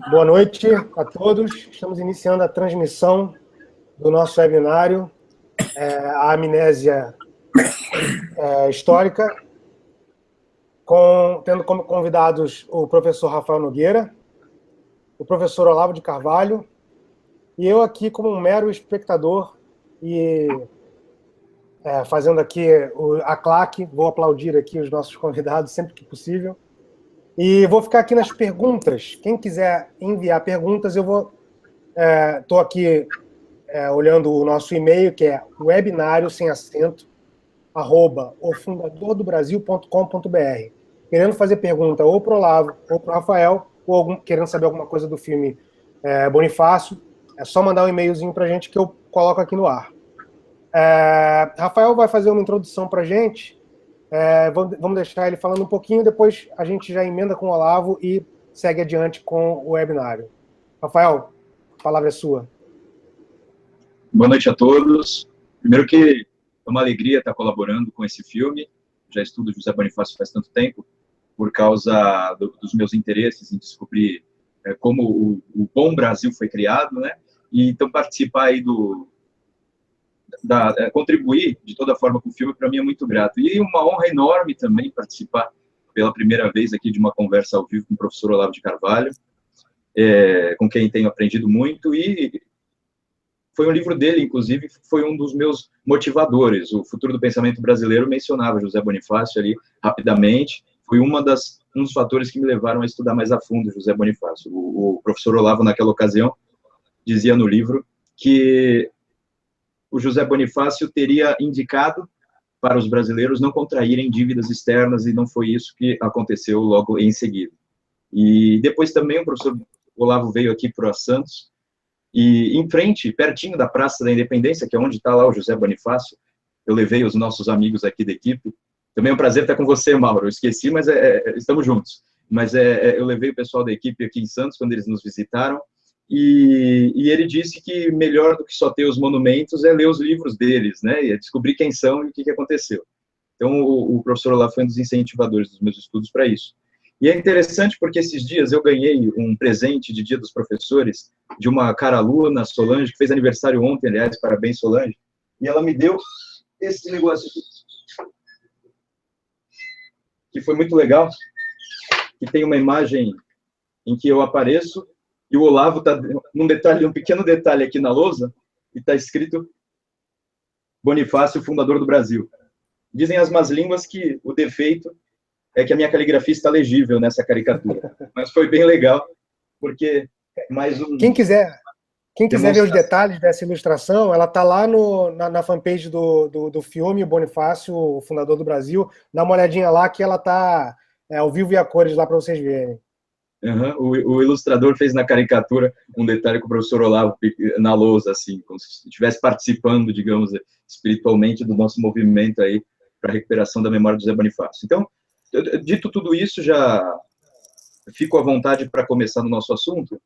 Boa noite a todos. Estamos iniciando a transmissão do nosso webinário, a Amnésia Histórica, tendo como convidados o professor Rafael Nogueira, o professor Olavo de Carvalho, e eu aqui como um mero espectador e fazendo aqui a claque, vou aplaudir aqui os nossos convidados sempre que possível. E vou ficar aqui nas perguntas. Quem quiser enviar perguntas, eu vou... Estou aqui olhando o nosso e-mail, que é webinário, sem acento, @ofundadordobrasil.com.br. Querendo fazer pergunta ou para o Olavo, ou para o Rafael, ou querendo saber alguma coisa do filme Bonifácio, é só mandar um e-mailzinho para a gente que eu coloco aqui no ar. Rafael vai fazer uma introdução para a gente. Vamos deixar ele falando um pouquinho, depois a gente já emenda com o Olavo e segue adiante com o webinário. Rafael, a palavra é sua. Boa noite a todos. Primeiro que é uma alegria estar colaborando com esse filme. Já estudo José Bonifácio faz tanto tempo, por causa dos meus interesses em descobrir como o bom Brasil foi criado, né? E então participar aí contribuir de toda forma com o filme, para mim é muito grato. E uma honra enorme também participar pela primeira vez aqui de uma conversa ao vivo com o professor Olavo de Carvalho, com quem tenho aprendido muito, e foi um livro dele, inclusive, foi um dos meus motivadores. O Futuro do Pensamento Brasileiro mencionava José Bonifácio ali rapidamente, foi um dos fatores que me levaram a estudar mais a fundo José Bonifácio. O professor Olavo, naquela ocasião, dizia no livro que o José Bonifácio teria indicado para os brasileiros não contraírem dívidas externas, e não foi isso que aconteceu logo em seguida. E depois também o professor Olavo veio aqui para Santos, e em frente, pertinho da Praça da Independência, que é onde está lá o José Bonifácio, eu levei os nossos amigos aqui da equipe. Também é um prazer estar com você, Mauro, eu esqueci, mas estamos juntos. Mas eu levei o pessoal da equipe aqui em Santos, quando eles nos visitaram, e ele disse que melhor do que só ter os monumentos é ler os livros deles, né, e descobrir quem são e o que aconteceu. Então, o professor lá foi um dos incentivadores dos meus estudos para isso. E é interessante porque esses dias eu ganhei um presente de Dia dos Professores de uma cara aluna, Solange, que fez aniversário ontem, aliás, parabéns, Solange, e ela me deu esse negócio aqui, que foi muito legal, que tem uma imagem em que eu apareço, e o Olavo está um pequeno detalhe aqui na lousa, e está escrito Bonifácio, fundador do Brasil. Dizem as más línguas que o defeito é que a minha caligrafia está legível nessa caricatura. Mas foi bem legal, porque mais um... Quem quiser ver os detalhes dessa ilustração, ela está lá na fanpage do filme, Bonifácio, o fundador do Brasil. Dá uma olhadinha lá, que ela está ao vivo e a cores lá para vocês verem. Uhum. O ilustrador fez na caricatura um detalhe com o professor Olavo na lousa, assim, como se estivesse participando, digamos, espiritualmente do nosso movimento aí para a recuperação da memória do José Bonifácio. Então, dito tudo isso, já fico à vontade para começar no nosso assunto,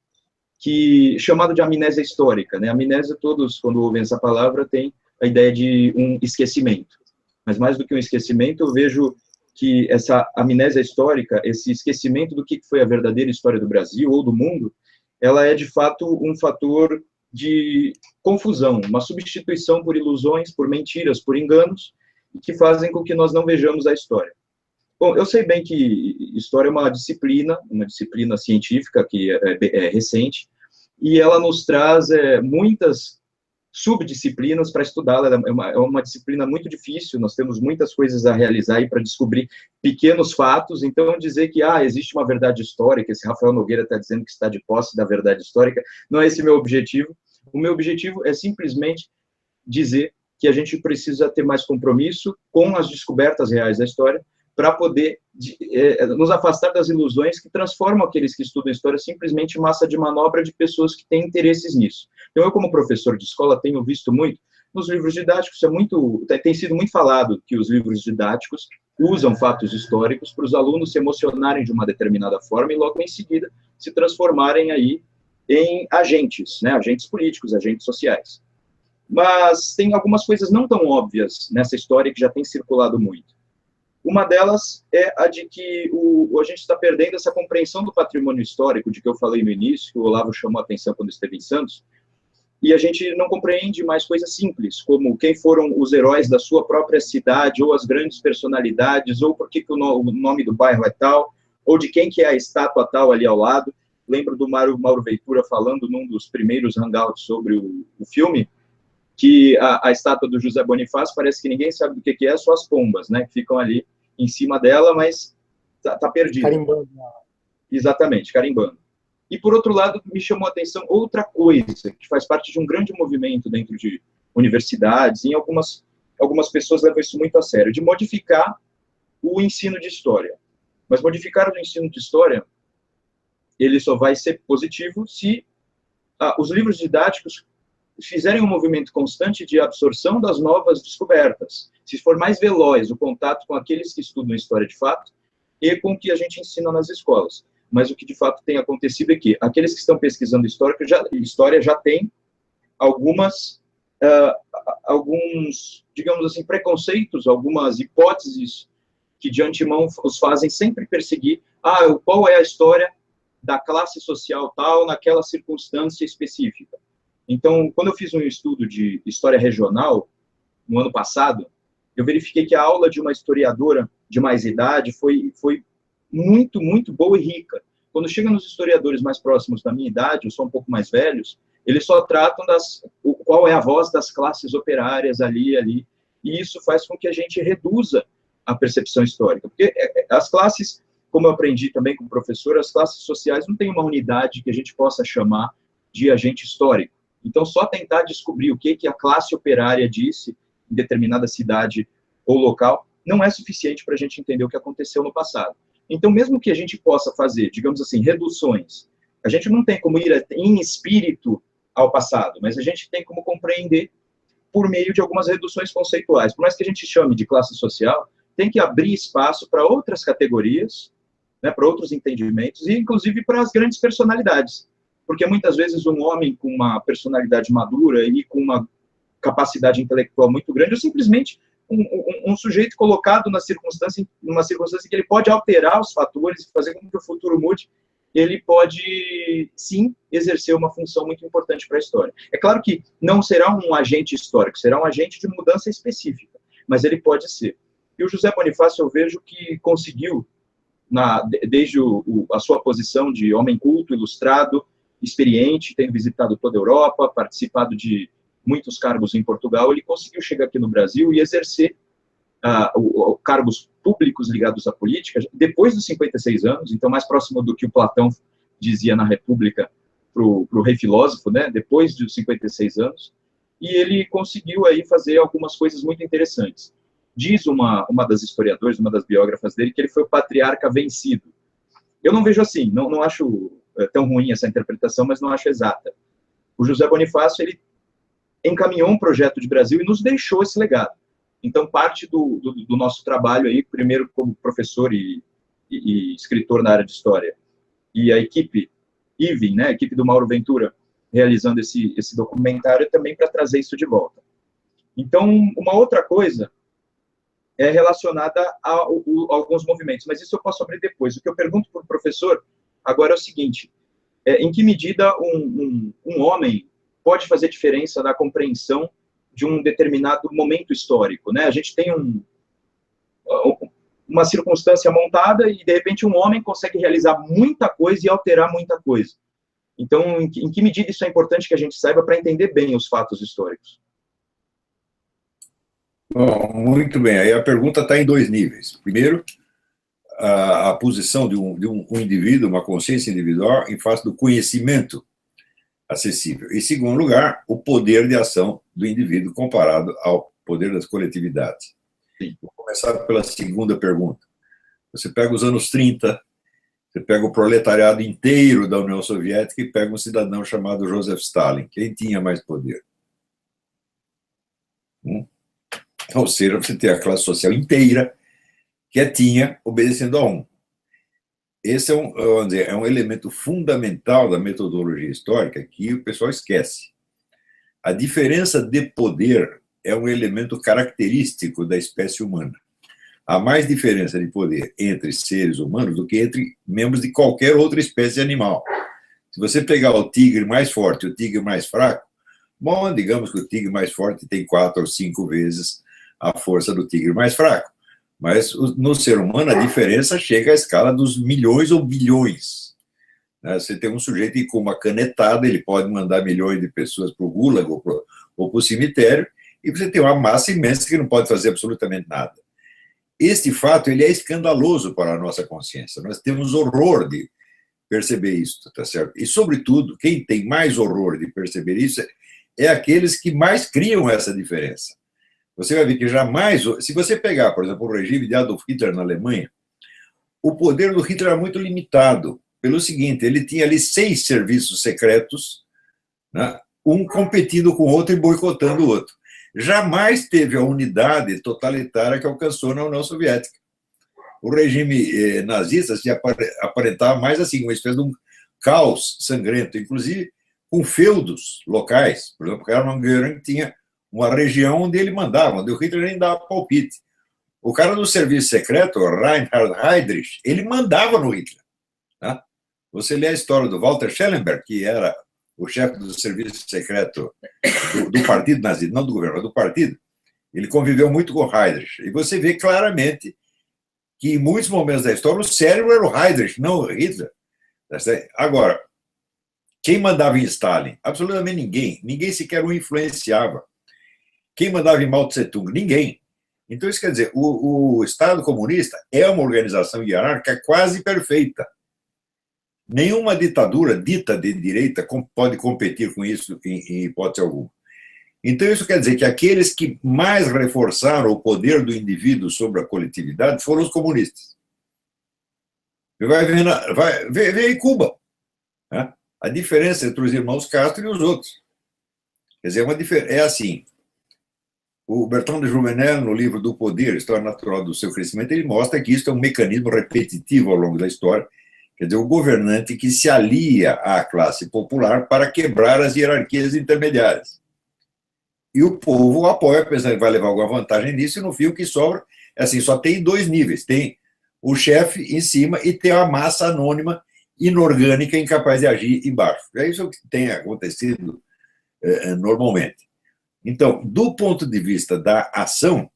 chamado de amnésia histórica, né? Amnésia, todos, quando ouvem essa palavra, têm a ideia de um esquecimento. Mas mais do que um esquecimento, eu vejo que essa amnésia histórica, esse esquecimento do que foi a verdadeira história do Brasil ou do mundo, ela é, de fato, um fator de confusão, uma substituição por ilusões, por mentiras, por enganos, que fazem com que nós não vejamos a história. Bom, eu sei bem que história é uma disciplina científica que é recente, e ela nos traz muitas subdisciplinas para estudá-la. É uma disciplina muito difícil, nós temos muitas coisas a realizar aí para descobrir pequenos fatos. Então, dizer que existe uma verdade histórica, esse Rafael Nogueira está dizendo que está de posse da verdade histórica, não é esse o meu objetivo. O meu objetivo é simplesmente dizer que a gente precisa ter mais compromisso com as descobertas reais da história, para poder nos afastar das ilusões que transformam aqueles que estudam história simplesmente massa de manobra de pessoas que têm interesses nisso. Então, eu, como professor de escola, tenho visto muito nos livros didáticos, tem sido muito falado que os livros didáticos usam fatos históricos para os alunos se emocionarem de uma determinada forma e logo em seguida se transformarem aí em agentes, né, agentes políticos, agentes sociais. Mas tem algumas coisas não tão óbvias nessa história que já tem circulado muito. Uma delas é a de que a gente está perdendo essa compreensão do patrimônio histórico, de que eu falei no início, que o Olavo chamou a atenção quando esteve em Santos, e a gente não compreende mais coisas simples, como quem foram os heróis da sua própria cidade, ou as grandes personalidades, ou por que o nome do bairro é tal, ou de quem que é a estátua tal ali ao lado. Lembro do Mauro Ventura falando num dos primeiros hangouts sobre o filme, que a estátua do José Bonifácio parece que ninguém sabe do que é, só as pombas, né, que ficam ali em cima dela, mas tá perdida. Carimbando. Exatamente, carimbando. E, por outro lado, me chamou a atenção outra coisa, que faz parte de um grande movimento dentro de universidades, e algumas pessoas levam isso muito a sério, de modificar o ensino de história. Mas modificar o ensino de história, ele só vai ser positivo se os livros didáticos fizerem um movimento constante de absorção das novas descobertas, se for mais veloz o contato com aqueles que estudam história de fato e com o que a gente ensina nas escolas. Mas o que de fato tem acontecido é que aqueles que estão pesquisando história já têm alguns, digamos assim, preconceitos, algumas hipóteses que de antemão os fazem sempre perseguir qual é a história da classe social tal naquela circunstância específica. Então, quando eu fiz um estudo de história regional, no ano passado, eu verifiquei que a aula de uma historiadora de mais idade foi muito, muito boa e rica. Quando chega nos historiadores mais próximos da minha idade, ou são um pouco mais velhos, eles só tratam qual é a voz das classes operárias ali, e isso faz com que a gente reduza a percepção histórica. Porque as classes, como eu aprendi também com o professor, as classes sociais não têm uma unidade que a gente possa chamar de agente histórico. Então, só tentar descobrir o que a classe operária disse em determinada cidade ou local não é suficiente para a gente entender o que aconteceu no passado. Então, mesmo que a gente possa fazer, digamos assim, reduções, a gente não tem como ir em espírito ao passado, mas a gente tem como compreender por meio de algumas reduções conceituais. Por mais que a gente chame de classe social, tem que abrir espaço para outras categorias, né, para outros entendimentos, e inclusive para as grandes personalidades. Porque muitas vezes um homem com uma personalidade madura e com uma capacidade intelectual muito grande, ou simplesmente um sujeito colocado numa circunstância que ele pode alterar os fatores e fazer com que o futuro mude, ele pode, sim, exercer uma função muito importante para a história. É claro que não será um agente histórico, será um agente de mudança específica, mas ele pode ser. E o José Bonifácio, eu vejo que conseguiu, desde a sua posição de homem culto, ilustrado, experiente, tendo visitado toda a Europa, participado de muitos cargos em Portugal, ele conseguiu chegar aqui no Brasil e exercer cargos públicos ligados à política depois dos 56 anos, então mais próximo do que o Platão dizia na República para o rei filósofo, né, depois dos 56 anos, e ele conseguiu aí fazer algumas coisas muito interessantes. Diz uma das historiadoras, uma das biógrafas dele, que ele foi o patriarca vencido. Eu não vejo assim, não acho tão ruim essa interpretação, mas não acho exata. O José Bonifácio, ele encaminhou um projeto de Brasil e nos deixou esse legado. Então, parte do nosso trabalho aí, primeiro como professor e escritor na área de história, e a equipe IVEN, né, a equipe do Mauro Ventura, realizando esse documentário também para trazer isso de volta. Então, uma outra coisa é relacionada a alguns movimentos, mas isso eu posso abrir depois. O que eu pergunto para o professor agora é o seguinte: em que medida um homem pode fazer diferença na compreensão de um determinado momento histórico, né? A gente tem uma circunstância montada e, de repente, um homem consegue realizar muita coisa e alterar muita coisa. Então, em que medida isso é importante que a gente saiba para entender bem os fatos históricos? Bom, muito bem. Aí a pergunta está em dois níveis. Primeiro, a posição de um indivíduo, uma consciência individual, em face do conhecimento acessível. Em segundo lugar, o poder de ação do indivíduo comparado ao poder das coletividades. Sim. Vou começar pela segunda pergunta. Você pega os anos 30, você pega o proletariado inteiro da União Soviética e pega um cidadão chamado Joseph Stalin. Quem tinha mais poder? Ou seja, você tem a classe social inteira quietinha, obedecendo a um. Esse vamos dizer, é um elemento fundamental da metodologia histórica que o pessoal esquece. A diferença de poder é um elemento característico da espécie humana. há mais diferença de poder entre seres humanos do que entre membros de qualquer outra espécie animal. Se você pegar o tigre mais forte e o tigre mais fraco, bom, digamos que o tigre mais forte tem 4 ou 5 vezes a força do tigre mais fraco. Mas no ser humano a diferença chega à escala dos milhões ou bilhões. Você tem um sujeito que com uma canetada ele pode mandar milhões de pessoas para o gulag ou para o cemitério, e você tem uma massa imensa que não pode fazer absolutamente nada. Este fato ele é escandaloso para a nossa consciência. Nós temos horror de perceber isso, tá certo? E, sobretudo, quem tem mais horror de perceber isso é aqueles que mais criam essa diferença. Você vai ver que jamais... Se você pegar, por exemplo, o regime de Adolf Hitler na Alemanha, o poder do Hitler era muito limitado. Pelo seguinte, ele tinha ali 6 serviços secretos, né, um competindo com o outro e boicotando o outro. Jamais teve a unidade totalitária que alcançou na União Soviética. O regime nazista se aparentava mais assim, uma espécie de um caos sangrento, inclusive com feudos locais. Por exemplo, o Hermann Göring tinha uma região onde ele mandava, onde o Hitler nem dava palpite. O cara do serviço secreto, Reinhard Heydrich, ele mandava no Hitler. Tá? Você lê a história do Walter Schellenberg, que era o chefe do serviço secreto do partido nazista, não do governo, mas do partido, ele conviveu muito com Heydrich. E você vê claramente que em muitos momentos da história o cérebro era o Heydrich, não o Hitler. Agora, quem mandava em Stalin? Absolutamente ninguém. Ninguém sequer o influenciava. Quem mandava em Mao Tse-tung? Ninguém. Então, isso quer dizer, o Estado comunista é uma organização hierárquica quase perfeita. Nenhuma ditadura dita de direita pode competir com isso em hipótese alguma. Então, isso quer dizer que aqueles que mais reforçaram o poder do indivíduo sobre a coletividade foram os comunistas. Vai ver em Cuba, né? A diferença entre os irmãos Castro e os outros. Quer dizer, é assim. O Bertrand de Jouvenel, no livro do Poder, História Natural do Seu Crescimento, ele mostra que isso é um mecanismo repetitivo ao longo da história. Quer dizer, o governante que se alia à classe popular para quebrar as hierarquias intermediárias. E o povo o apoia, pensando que vai levar alguma vantagem nisso, e no fim o que sobra é assim, só tem 2 níveis. Tem o chefe em cima e tem a massa anônima, inorgânica, incapaz de agir embaixo. É isso que tem acontecido normalmente. Então, do ponto de vista da ação,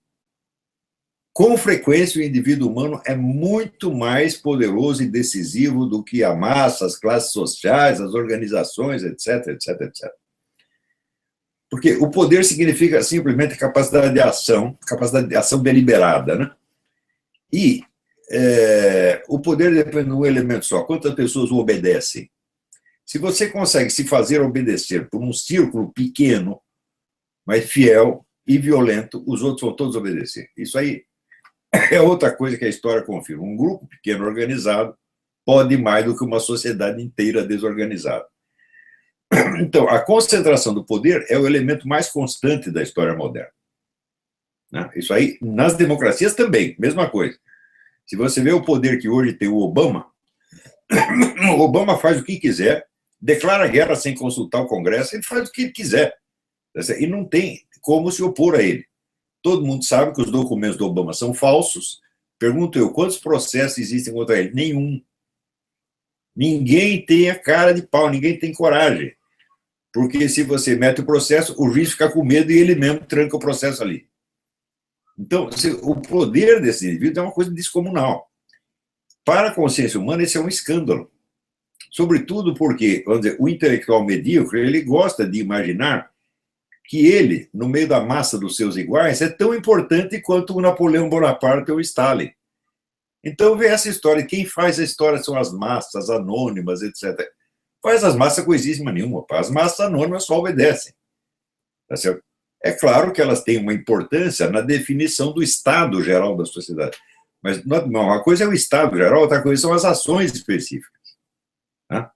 com frequência o indivíduo humano é muito mais poderoso e decisivo do que a massa, as classes sociais, as organizações, etc, etc, etc. Porque o poder significa simplesmente capacidade de ação deliberada, né? E o poder depende de um elemento só. Quantas pessoas o obedecem? Se você consegue se fazer obedecer por um círculo pequeno, mas fiel e violento, os outros vão todos obedecer. Isso aí é outra coisa que a história confirma. Um grupo pequeno organizado pode mais do que uma sociedade inteira desorganizada. Então, a concentração do poder é o elemento mais constante da história moderna. Isso aí, nas democracias também, mesma coisa. Se você vê o poder que hoje tem o Obama faz o que quiser, declara guerra sem consultar o Congresso, ele faz o que ele quiser. E não tem como se opor a ele. Todo mundo sabe que os documentos do Obama são falsos. Pergunto eu, quantos processos existem contra ele? Nenhum. Ninguém tem a cara de pau, ninguém tem coragem. Porque se você mete o processo, o juiz fica com medo e ele mesmo tranca o processo ali. Então, o poder desse indivíduo é uma coisa descomunal. Para a consciência humana, esse é um escândalo. Sobretudo porque, vamos dizer, o intelectual medíocre, ele gosta de imaginar que ele, no meio da massa dos seus iguais, é tão importante quanto o Napoleão Bonaparte ou o Stalin. Então, vê essa história. Quem faz a história são as massas anônimas, etc. Faz as massas coisíssima nenhuma. As massas anônimas só obedecem. Tá certo? É claro que elas têm uma importância na definição do estado geral da sociedade. Mas uma coisa é o estado geral, outra coisa são as ações específicas. Tá?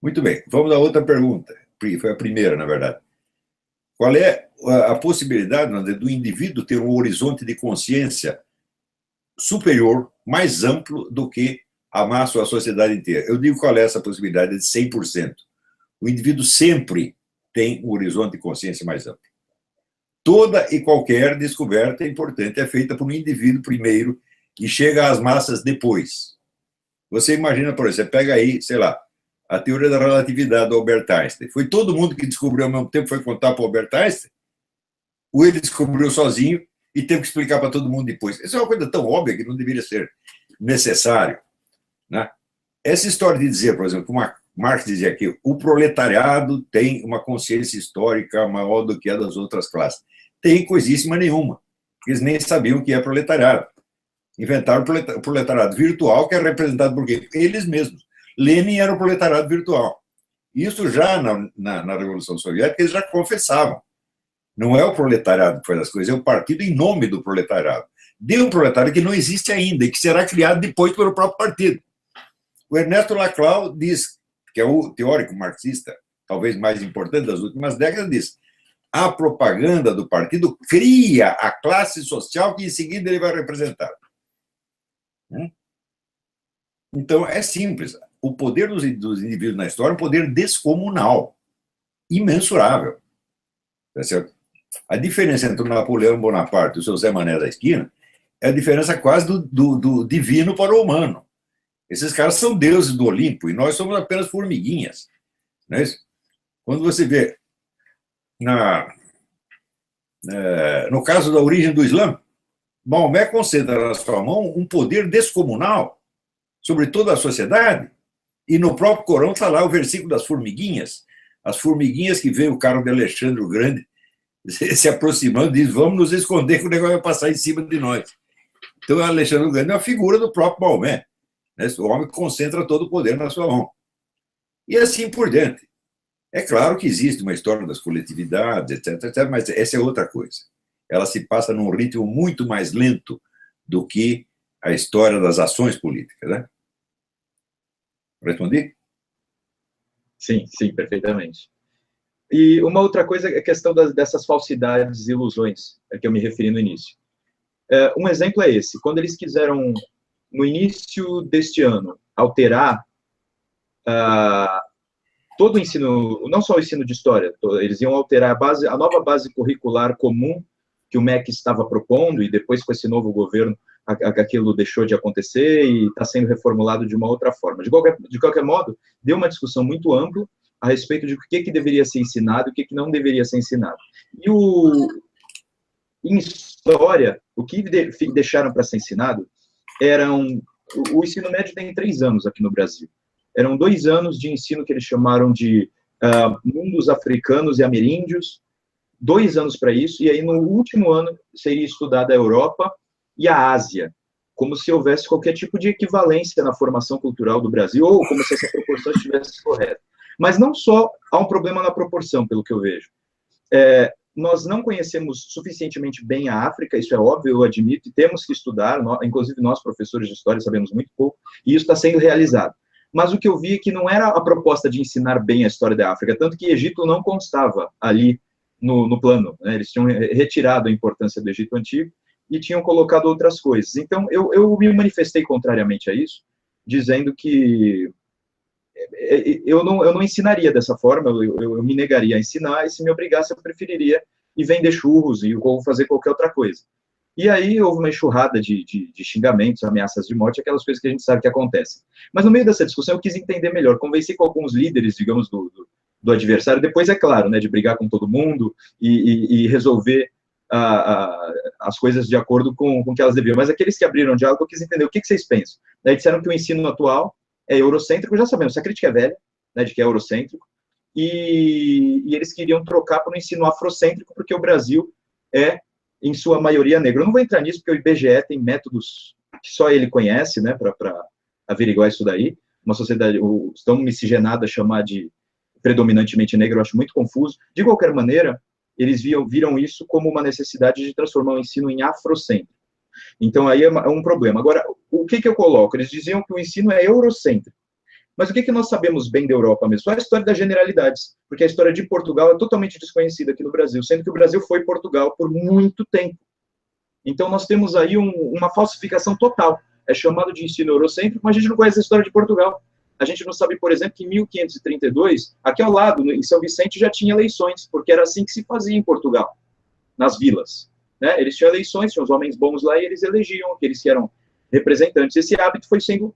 Muito bem. Vamos à outra pergunta. Foi a primeira, na verdade. Qual é a possibilidade do indivíduo ter um horizonte de consciência superior, mais amplo do que a massa ou a sociedade inteira? Eu digo qual é essa possibilidade de 100%. O indivíduo sempre tem um horizonte de consciência mais amplo. Toda e qualquer descoberta importante é feita por um indivíduo primeiro e chega às massas depois. Você imagina, por exemplo, você pega aí, sei lá, a teoria da relatividade do Albert Einstein. Foi todo mundo que descobriu ao mesmo tempo, foi contar para o Albert Einstein? Ou ele descobriu sozinho e teve que explicar para todo mundo depois? Isso é uma coisa tão óbvia que não deveria ser necessário, né? Essa história de dizer, por exemplo, como Marx dizia aqui, o proletariado tem uma consciência histórica maior do que a das outras classes. Tem coisíssima nenhuma. Eles nem sabiam o que é proletariado. Inventaram o proletariado virtual, que é representado por quê? Eles mesmos. Lenin era o proletariado virtual. Isso já na Revolução Soviética eles já confessavam. Não é o proletariado que faz as coisas, é o partido em nome do proletariado. De um proletariado que não existe ainda e que será criado depois pelo próprio partido. O Ernesto Laclau diz, que é o teórico marxista, talvez mais importante das últimas décadas, diz: a propaganda do partido cria a classe social que em seguida ele vai representar. Então, é simples. O poder dos indivíduos na história é um poder descomunal, imensurável. Tá certo? A diferença entre o Napoleão Bonaparte e o seu Zé Mané da esquina é a diferença quase do divino para o humano. Esses caras são deuses do Olimpo e nós somos apenas formiguinhas. Não é isso? Quando você vê, no caso da origem do Islã, Maomé concentra na sua mão um poder descomunal sobre toda a sociedade. E no próprio Corão está lá o versículo das formiguinhas. As formiguinhas que vê o carro de Alexandre o Grande se aproximando e diz: vamos nos esconder que o negócio vai passar em cima de nós. Então, Alexandre o Grande é uma figura do próprio Maomé. Né? O homem concentra todo o poder na sua mão. E assim por diante. É claro que existe uma história das coletividades, etc., mas essa é outra coisa. Ela se passa num ritmo muito mais lento do que a história das ações políticas, né? Respondi? Sim, sim, perfeitamente. E uma outra coisa é a questão dessas falsidades e ilusões, a que eu me referi no início. Um exemplo é esse. Quando eles quiseram, no início deste ano, alterar todo o ensino, não só o ensino de história, eles iam alterar a nova base curricular comum que o MEC estava propondo, e depois com esse novo governo aquilo deixou de acontecer e está sendo reformulado de uma outra forma. De qualquer modo, deu uma discussão muito ampla a respeito de o que deveria ser ensinado e o que não deveria ser ensinado. E em história, o que deixaram para ser ensinado o ensino médio tem 3 anos aqui no Brasil. Eram 2 anos de ensino que eles chamaram de mundos africanos e ameríndios, 2 anos para isso, e aí no último ano seria estudada a Europa e a Ásia, como se houvesse qualquer tipo de equivalência na formação cultural do Brasil, ou como se essa proporção estivesse correta. Mas não só há um problema na proporção, pelo que eu vejo. Nós não conhecemos suficientemente bem a África, isso é óbvio, eu admito, e temos que estudar, inclusive nós, professores de história, sabemos muito pouco, e isso está sendo realizado. Mas o que eu vi é que não era a proposta de ensinar bem a história da África, tanto que Egito não constava ali no plano, né? Eles tinham retirado a importância do Egito Antigo e tinham colocado outras coisas. Então, eu me manifestei contrariamente a isso, dizendo que eu não ensinaria dessa forma, eu me negaria a ensinar, e se me obrigasse, eu preferiria ir vender churros ou fazer qualquer outra coisa. E aí houve uma enxurrada de xingamentos, ameaças de morte, aquelas coisas que a gente sabe que acontecem. Mas no meio dessa discussão eu quis entender melhor, convenci com alguns líderes, digamos, do adversário, depois, é claro, né, de brigar com todo mundo e resolver as coisas de acordo com o que elas deviam. Mas aqueles que abriram o diálogo, eu quis entender o que vocês pensam. Daí disseram que o ensino atual é eurocêntrico, já sabemos, essa crítica é velha, né, de que é eurocêntrico, e eles queriam trocar para o ensino afrocêntrico, porque o Brasil é, em sua maioria, negro. Eu não vou entrar nisso, porque o IBGE tem métodos que só ele conhece, né, para averiguar isso daí. Uma sociedade tão miscigenada, chamar de predominantemente negra, eu acho muito confuso. De qualquer maneira, eles viram isso como uma necessidade de transformar o ensino em afrocêntrico. Então, aí é um problema. Agora, o que eu coloco? Eles diziam que o ensino é eurocêntrico. Mas o que nós sabemos bem da Europa mesmo? Só a história das generalidades, porque a história de Portugal é totalmente desconhecida aqui no Brasil, sendo que o Brasil foi Portugal por muito tempo. Então, nós temos aí uma falsificação total. É chamado de ensino eurocêntrico, mas a gente não conhece a história de Portugal. A gente não sabe, por exemplo, que em 1532, aqui ao lado, em São Vicente, já tinha eleições, porque era assim que se fazia em Portugal, nas vilas. Né? Eles tinham eleições, tinham os homens bons lá e eles elegiam aqueles que eram representantes. Esse hábito foi sendo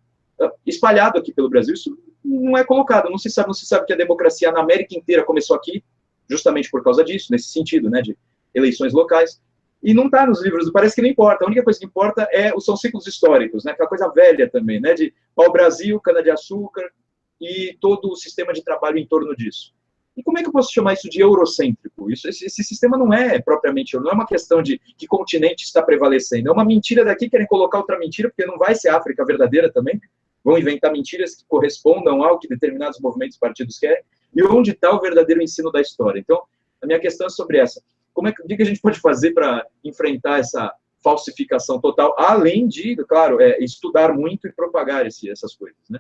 espalhado aqui pelo Brasil. Isso não é colocado, não se sabe que a democracia na América inteira começou aqui, justamente por causa disso, nesse sentido, né, de eleições locais, e não está nos livros, parece que não importa, a única coisa que importa são ciclos históricos, né, aquela coisa velha também, né, de pau-brasil, cana-de-açúcar e todo o sistema de trabalho em torno disso. E como é que eu posso chamar isso de eurocêntrico? Esse sistema não é propriamente, não é uma questão de que continente está prevalecendo, é uma mentira daqui, querem colocar outra mentira, porque não vai ser a África verdadeira também, vão inventar mentiras que correspondam ao que determinados movimentos e partidos querem, e onde está o verdadeiro ensino da história. Então, a minha questão é sobre essa. O que a gente pode fazer para enfrentar essa falsificação total, além de, claro, estudar muito e propagar essas coisas, né?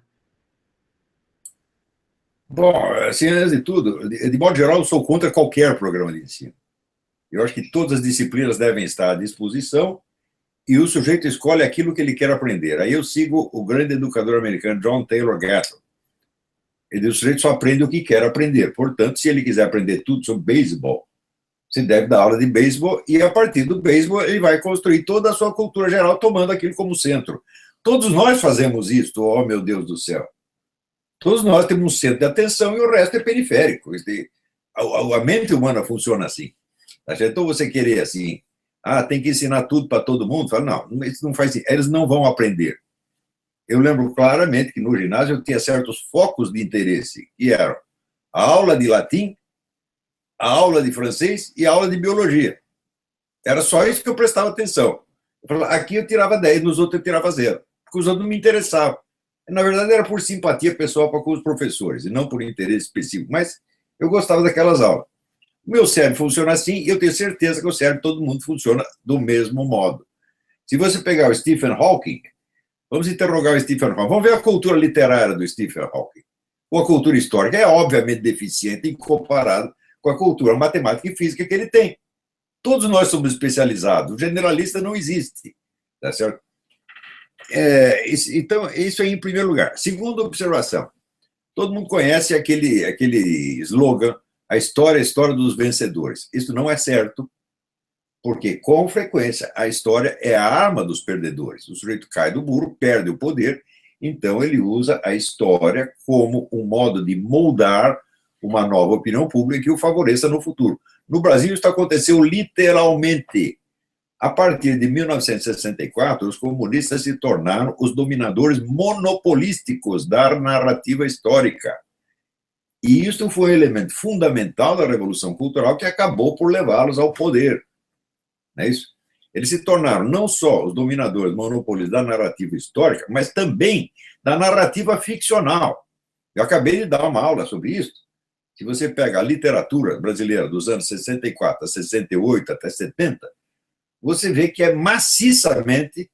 Bom, assim, antes de tudo, de modo geral, eu sou contra qualquer programa de ensino. Eu acho que todas as disciplinas devem estar à disposição e o sujeito escolhe aquilo que ele quer aprender. Aí eu sigo o grande educador americano John Taylor Gatto. Ele diz: o sujeito só aprende o que quer aprender. Portanto, se ele quiser aprender tudo sobre beisebol, você deve dar aula de beisebol e, a partir do beisebol, ele vai construir toda a sua cultura geral, tomando aquilo como centro. Todos nós fazemos isso, oh meu Deus do céu. Todos nós temos um centro de atenção e o resto é periférico. A mente humana funciona assim. Então, você querer assim, tem que ensinar tudo para todo mundo, fala, não, isso não faz sentido. Eles não vão aprender. Eu lembro claramente que no ginásio eu tinha certos focos de interesse, que eram a aula de latim, a aula de francês e a aula de biologia. Era só isso que eu prestava atenção. Aqui eu tirava 10, nos outros eu tirava 0, porque os outros não me interessavam. Na verdade, era por simpatia pessoal para com os professores, e não por interesse específico, mas eu gostava daquelas aulas. O meu cérebro funciona assim, e eu tenho certeza que o cérebro de todo mundo funciona do mesmo modo. Se você pegar o Stephen Hawking, vamos interrogar o Stephen Hawking, vamos ver a cultura literária do Stephen Hawking. Ou a cultura histórica é obviamente deficiente em comparado com a cultura matemática e física que ele tem. Todos nós somos especializados, o generalista não existe, tá certo? Então, isso aí em primeiro lugar. Segunda observação, todo mundo conhece aquele slogan, a história dos vencedores. Isso não é certo, porque, com frequência, a história é a arma dos perdedores. O sujeito cai do burro, perde o poder, então ele usa a história como um modo de moldar uma nova opinião pública que o favoreça no futuro. No Brasil, isso aconteceu literalmente. A partir de 1964, os comunistas se tornaram os dominadores monopolísticos da narrativa histórica. E isso foi um elemento fundamental da Revolução Cultural que acabou por levá-los ao poder. Não é isso? Eles se tornaram não só os dominadores monopolistas da narrativa histórica, mas também da narrativa ficcional. Eu acabei de dar uma aula sobre isso. Se você pega a literatura brasileira dos anos 64 a 68 até 70, você vê que é maciçamente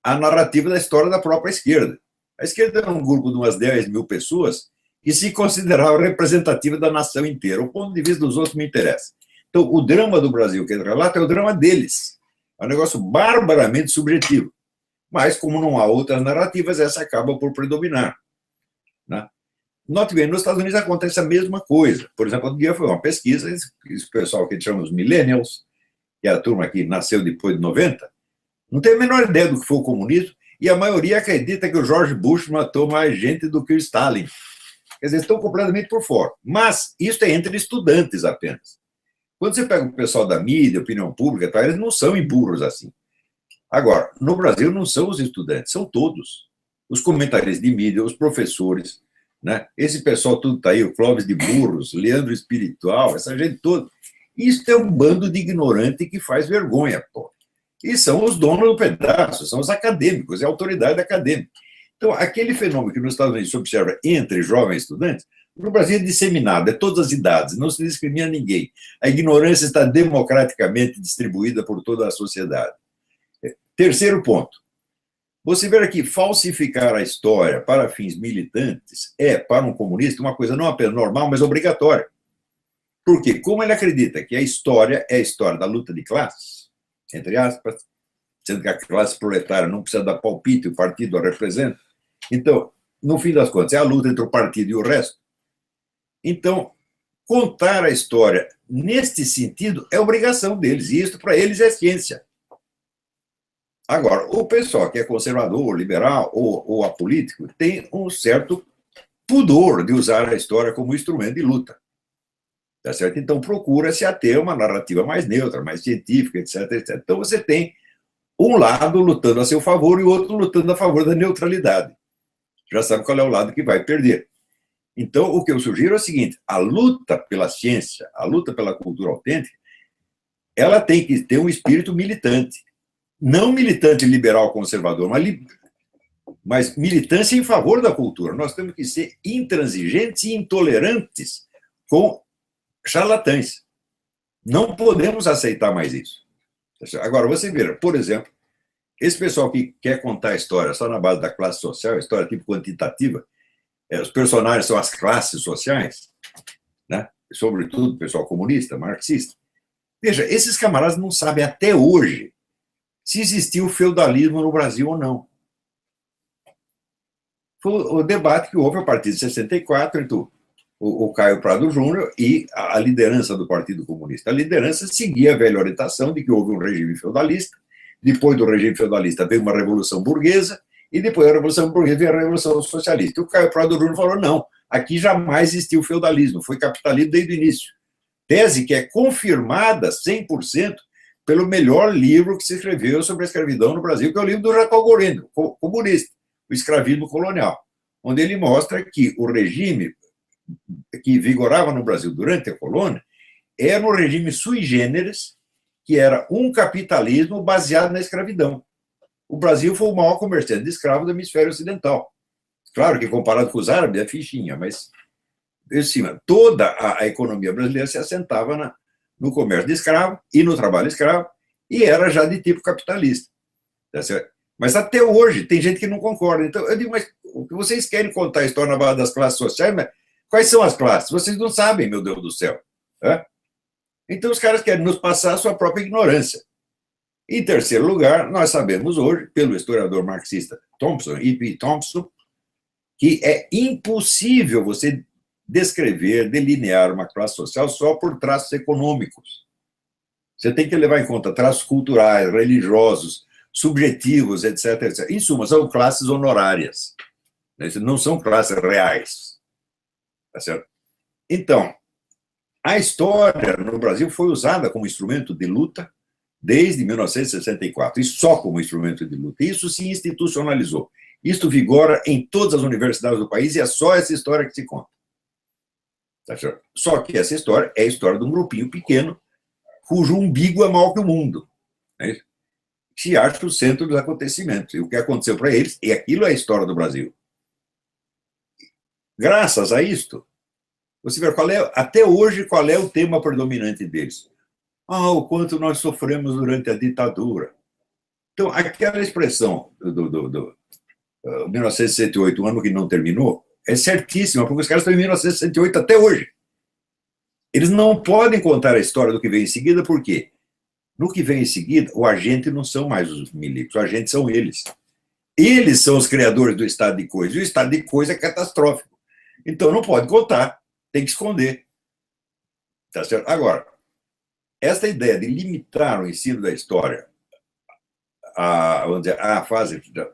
a narrativa da história da própria esquerda. A esquerda era um grupo de umas 10 mil pessoas que se considerava representativa da nação inteira. O ponto de vista dos outros me interessa. Então, o drama do Brasil que ele relata é o drama deles. É um negócio barbaramente subjetivo. Mas, como não há outras narrativas, essa acaba por predominar. Né? Note bem, nos Estados Unidos acontece a mesma coisa. Por exemplo, outro dia foi uma pesquisa, esse pessoal que a gente chama os millennials, que é a turma que nasceu depois de 90, não tem a menor ideia do que foi o comunismo, e a maioria acredita que o George Bush matou mais gente do que o Stalin. Quer dizer, estão completamente por fora. Mas isso é entre estudantes apenas. Quando você pega o pessoal da mídia, opinião pública, tá, eles não são burros assim. Agora, no Brasil não são os estudantes, são todos. Os comentaristas de mídia, os professores, né? Esse pessoal tudo está aí, o Clóvis de Burros, Leandro Espiritual, essa gente toda. Isso é um bando de ignorante que faz vergonha, pô. E são os donos do pedaço, são os acadêmicos, é a autoridade acadêmica. Então, aquele fenômeno que nos Estados Unidos se observa entre jovens estudantes, no Brasil é disseminado, é todas as idades, não se discrimina ninguém. A ignorância está democraticamente distribuída por toda a sociedade. Terceiro ponto. Você vê aqui, falsificar a história para fins militantes é, para um comunista, uma coisa não apenas normal, mas obrigatória. Por quê? Como ele acredita que a história é a história da luta de classes, entre aspas, sendo que a classe proletária não precisa dar palpite, o partido a representa. Então, no fim das contas, é a luta entre o partido e o resto. Então, contar a história neste sentido é obrigação deles, e isso para eles é ciência. Agora, o pessoal que é conservador, liberal ou apolítico tem um certo pudor de usar a história como instrumento de luta. Tá certo? Então, procura-se a ter uma narrativa mais neutra, mais científica, etc, etc. Então, você tem um lado lutando a seu favor e o outro lutando a favor da neutralidade. Já sabe qual é o lado que vai perder. Então, o que eu sugiro é o seguinte: a luta pela ciência, a luta pela cultura autêntica, ela tem que ter um espírito militante. Não militante liberal conservador, mas militância em favor da cultura. Nós temos que ser intransigentes e intolerantes com charlatães. Não podemos aceitar mais isso. Agora, você vê, por exemplo, esse pessoal que quer contar a história só na base da classe social, história tipo quantitativa, os personagens são as classes sociais, né? Sobretudo o pessoal comunista, marxista. Veja, esses camaradas não sabem até hoje se existiu feudalismo no Brasil ou não. Foi o debate que houve a partir de 64 entre o Caio Prado Júnior e a liderança do Partido Comunista. A liderança seguia a velha orientação de que houve um regime feudalista, depois do regime feudalista veio uma revolução burguesa, e depois da revolução burguesa veio a revolução socialista. E o Caio Prado Júnior falou, não, aqui jamais existiu feudalismo, foi capitalismo desde o início. Tese que é confirmada 100% pelo melhor livro que se escreveu sobre a escravidão no Brasil, que é o livro do Jacob Gorendo, comunista, O Escravismo Colonial, onde ele mostra que o regime que vigorava no Brasil durante a colônia era um regime sui generis, que era um capitalismo baseado na escravidão. O Brasil foi o maior comerciante de escravos do hemisfério ocidental. Claro que comparado com os árabes é fichinha, mas assim, toda a economia brasileira se assentava no comércio de escravo e no trabalho escravo, e era já de tipo capitalista. Tá certo? Mas até hoje tem gente que não concorda. Então, eu digo, mas vocês querem contar a história na base das classes sociais, mas quais são as classes? Vocês não sabem, meu Deus do céu. Né? Então, os caras querem nos passar a sua própria ignorância. Em terceiro lugar, nós sabemos hoje, pelo historiador marxista Thompson, E.P. Thompson, que é impossível você descrever, delinear uma classe social só por traços econômicos. Você tem que levar em conta traços culturais, religiosos, subjetivos, etc, etc. Em suma, são classes honorárias. Não são classes reais. Tá certo? Então, a história no Brasil foi usada como instrumento de luta desde 1964, e só como instrumento de luta. Isso se institucionalizou. Isto vigora em todas as universidades do país e é só essa história que se conta. Tá certo? Só que essa história é a história de um grupinho pequeno cujo umbigo é maior que o mundo. Né? Se acha o centro dos acontecimentos. E o que aconteceu para eles, e aquilo é a história do Brasil. Graças a isto, você vê até hoje qual é o tema predominante deles. O quanto nós sofremos durante a ditadura. Então, aquela expressão do 1968, um ano que não terminou, é certíssima, porque os caras estão em 1968 até hoje. Eles não podem contar a história do que vem em seguida, por quê? No que vem em seguida, o agente não são mais os milicos, os agentes são eles. Eles são os criadores do estado de coisa, e o estado de coisa é catastrófico. Então, não pode contar, tem que esconder. Tá certo? Agora, esta ideia de limitar o ensino da história vamos dizer, à fase da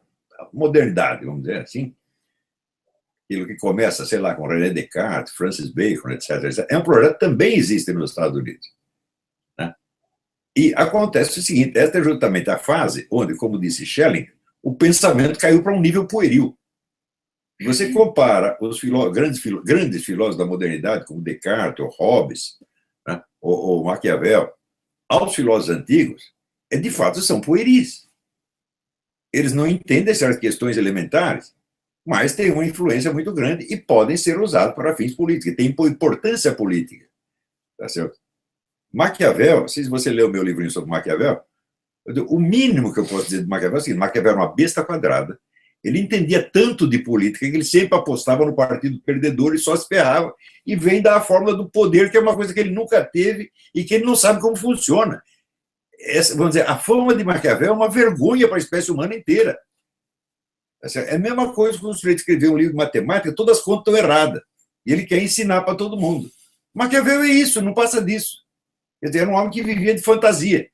modernidade, vamos dizer assim, aquilo que começa, sei lá, com René Descartes, Francis Bacon, etc., é um projeto que também existe nos Estados Unidos. Né? E acontece o seguinte, esta é justamente a fase onde, como disse Schelling, o pensamento caiu para um nível pueril. Você compara os grandes filósofos da modernidade, como Descartes, ou Hobbes, né, ou Maquiavel, aos filósofos antigos, de fato são pueris. Eles não entendem certas questões elementares, mas têm uma influência muito grande e podem ser usados para fins políticos, têm importância política. Tá certo? Maquiavel, se você leu o meu livrinho sobre Maquiavel, o mínimo que eu posso dizer de Maquiavel é o seguinte: Maquiavel era uma besta quadrada, ele entendia tanto de política que ele sempre apostava no partido perdedor e só se ferrava, e vem da fórmula do poder, que é uma coisa que ele nunca teve e que ele não sabe como funciona. Vamos dizer, a fama de Maquiavel é uma vergonha para a espécie humana inteira. É a mesma coisa que o sujeito escreveu um livro de matemática, todas as contas estão erradas, e ele quer ensinar para todo mundo. Maquiavel é isso, não passa disso. Quer dizer, era um homem que vivia de fantasia.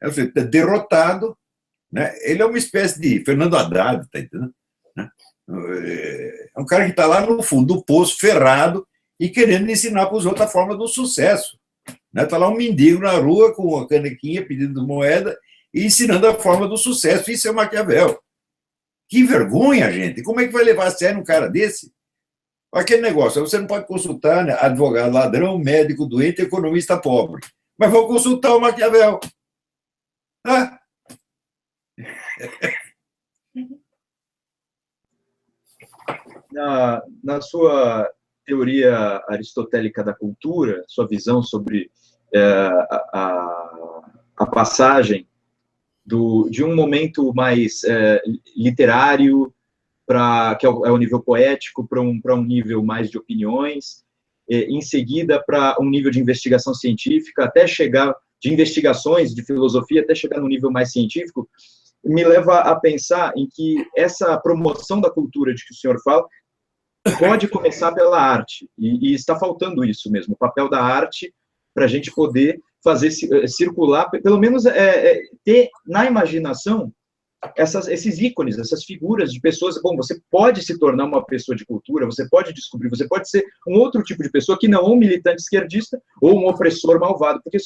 É um sujeito derrotado, né? Ele é uma espécie de Fernando Haddad, tá entendendo? Né? É um cara que está lá no fundo do poço, ferrado, e querendo ensinar para os outros a forma do sucesso. Está lá um mendigo na rua com a canequinha pedindo moeda e ensinando a forma do sucesso. Isso é Maquiavel. Que vergonha, gente. Como é que vai levar a sério um cara desse? Aquele negócio, você não pode consultar, né, advogado ladrão, médico doente, economista pobre. Mas vou consultar o Maquiavel. Ah. Na sua teoria aristotélica da cultura, sua visão sobre a passagem de um momento mais literário, que é o nível poético, para um nível mais de opiniões, em seguida para um nível de investigação científica, até chegar, de investigações, de filosofia, até chegar no nível mais científico, me leva a pensar em que essa promoção da cultura de que o senhor fala pode começar pela arte, e está faltando isso mesmo, o papel da arte para a gente poder fazer circular, pelo menos ter na imaginação esses ícones, essas figuras de pessoas. Bom, você pode se tornar uma pessoa de cultura, você pode descobrir, você pode ser um outro tipo de pessoa que não um militante esquerdista ou um opressor malvado, porque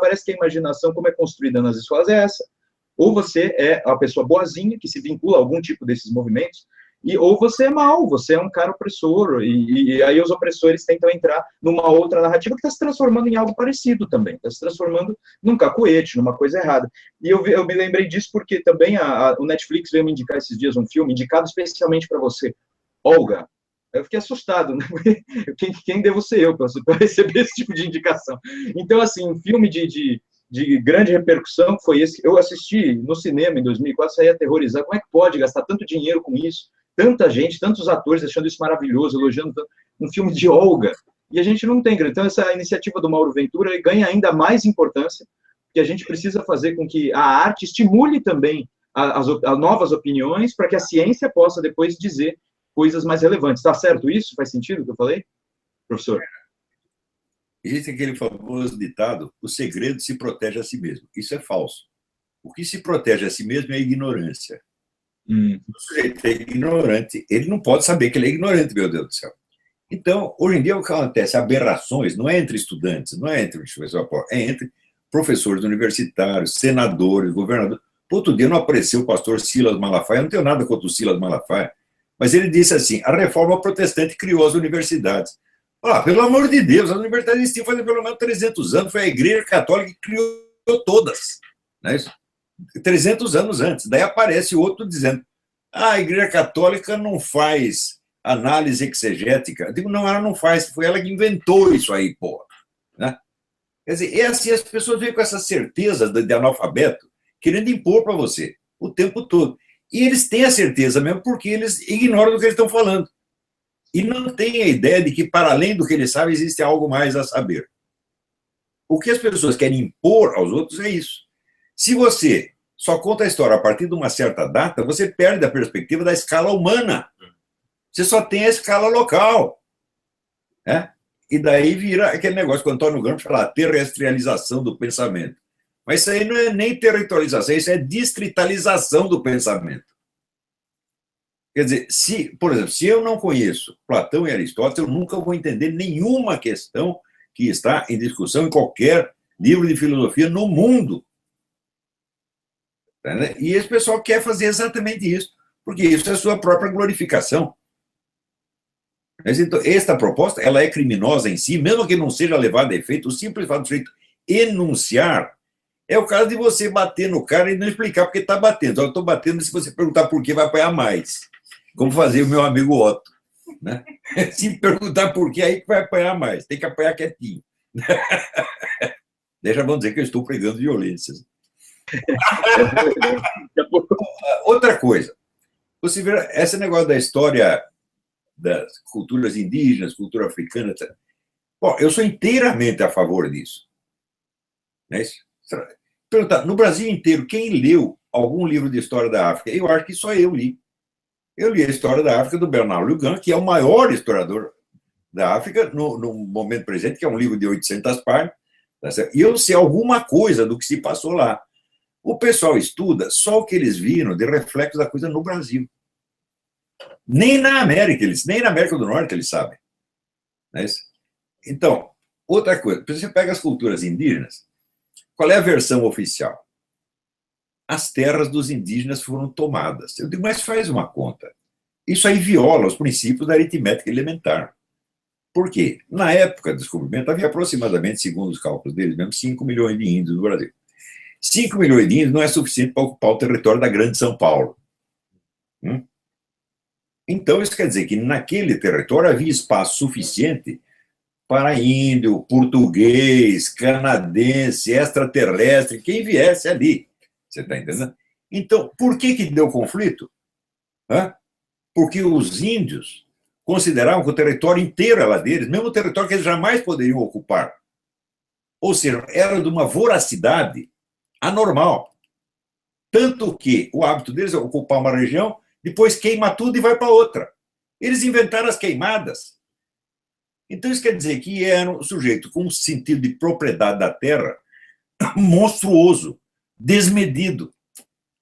parece que a imaginação, como é construída nas escolas, é essa. Ou você é a pessoa boazinha, que se vincula a algum tipo desses movimentos, ou você é mau, você é um cara opressor, e aí os opressores tentam entrar numa outra narrativa que está se transformando em algo parecido também, está se transformando num cacuete, numa coisa errada. E eu me lembrei disso porque também o Netflix veio me indicar esses dias um filme indicado especialmente para você, Olga. Eu fiquei assustado, né? Quem devo ser eu para receber esse tipo de indicação? Então, assim, um filme de grande repercussão foi esse. Eu assisti no cinema em 2004, saí aterrorizado. Como é que pode gastar tanto dinheiro com isso? Tanta gente, tantos atores achando isso maravilhoso, elogiando um filme de Olga, e a gente não tem. Então, essa iniciativa do Mauro Ventura ganha ainda mais importância, que a gente precisa fazer com que a arte estimule também as novas opiniões, para que a ciência possa depois dizer coisas mais relevantes. Está certo isso? Faz sentido o que eu falei, professor? Existe aquele famoso ditado: o segredo se protege a si mesmo. Isso é falso. O que se protege a si mesmo é a ignorância. O sujeito é ignorante, ele não pode saber que ele é ignorante, meu Deus do céu. Então, hoje em dia, o que acontece? Aberrações não é entre estudantes, não é entre é entre professores universitários, senadores, governadores. Outro dia não apareceu o pastor Silas Malafaia, eu não tenho nada contra o Silas Malafaia, mas ele disse assim: a reforma protestante criou as universidades. Pelo amor de Deus, as universidades existiam faz pelo menos 300 anos, foi a Igreja Católica que criou todas, não é isso? 300 anos antes. Daí aparece outro dizendo: a Igreja Católica não faz análise exegética. Eu digo: não, ela não faz, foi ela que inventou isso aí, porra. Né? Quer dizer, é assim, as pessoas vêm com essa certeza de analfabeto, querendo impor para você o tempo todo. E eles têm a certeza mesmo porque eles ignoram do que eles estão falando. E não têm a ideia de que, para além do que eles sabem, existe algo mais a saber. O que as pessoas querem impor aos outros é isso. Se você só conta a história a partir de uma certa data, você perde a perspectiva da escala humana. Você só tem a escala local. Né? E daí vira aquele negócio que o Antônio Gramsci fala: a terrestrialização do pensamento. Mas isso aí não é nem territorialização, isso é distritalização do pensamento. Quer dizer, por exemplo, se eu não conheço Platão e Aristóteles, eu nunca vou entender nenhuma questão que está em discussão em qualquer livro de filosofia no mundo. E esse pessoal quer fazer exatamente isso, porque isso é a sua própria glorificação. Mas, então, esta proposta, ela é criminosa em si, mesmo que não seja levada a efeito. O simples fato de sujeito enunciar é o caso de você bater no cara e não explicar porque está batendo. Eu estou batendo, se você perguntar por que, vai apanhar mais. Como fazia o meu amigo Otto. Né? Se perguntar por que, aí que vai apanhar mais. Tem que apanhar quietinho. Deixa, vamos dizer que eu estou pregando violências. Outra coisa, você vê esse negócio da história das culturas indígenas, cultura africana, etc. Bom, eu sou inteiramente a favor disso. Não é isso? Perguntar, no Brasil inteiro, quem leu algum livro de história da África? Eu acho que só eu li. Eu li a história da África do Bernard Lugan, que é o maior historiador da África no momento presente, que é um livro de 800 páginas, e eu sei alguma coisa do que se passou lá. O pessoal estuda só o que eles viram de reflexo da coisa no Brasil. Nem na América, nem na América do Norte eles sabem. Não é isso? Então, outra coisa, você pega as culturas indígenas, qual é a versão oficial? As terras dos indígenas foram tomadas. Eu digo, mas faz uma conta. Isso aí viola os princípios da aritmética elementar. Por quê? Na época do descobrimento, havia aproximadamente, segundo os cálculos deles mesmo, 5 milhões de índios no Brasil. 5 milhões de índios não é suficiente para ocupar o território da Grande São Paulo. Então, isso quer dizer que naquele território havia espaço suficiente para índio, português, canadense, extraterrestre, quem viesse ali. Você está entendendo? Então, por que deu conflito? Porque os índios consideravam que o território inteiro era deles, mesmo o território que eles jamais poderiam ocupar. Ou seja, era de uma voracidade anormal. Tanto que o hábito deles é ocupar uma região, depois queima tudo e vai para outra. Eles inventaram as queimadas. Então, isso quer dizer que era um sujeito com um sentido de propriedade da terra monstruoso, desmedido,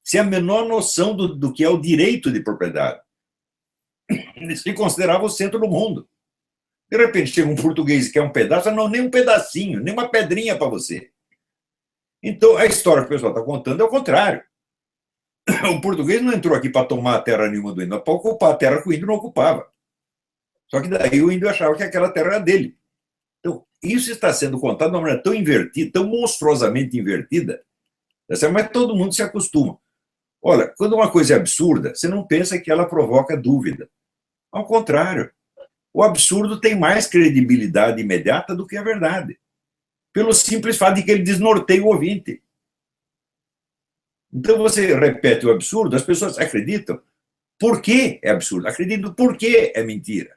sem a menor noção do que é o direito de propriedade. Ele se considerava o centro do mundo. De repente, chega um português que quer um pedaço, não, nem um pedacinho, nem uma pedrinha para você. Então, a história que o pessoal está contando é o contrário. O português não entrou aqui para tomar a terra nenhuma do índio, mas para ocupar a terra que o índio não ocupava. Só que daí o índio achava que aquela terra era dele. Então, isso está sendo contado de uma maneira tão invertida, tão monstruosamente invertida, mas todo mundo se acostuma. Olha, quando uma coisa é absurda, você não pensa que ela provoca dúvida. Ao contrário, o absurdo tem mais credibilidade imediata do que a verdade, pelo simples fato de que ele desnorteia o ouvinte. Então, você repete o absurdo, as pessoas acreditam. Por que é absurdo? Acreditam por que é mentira.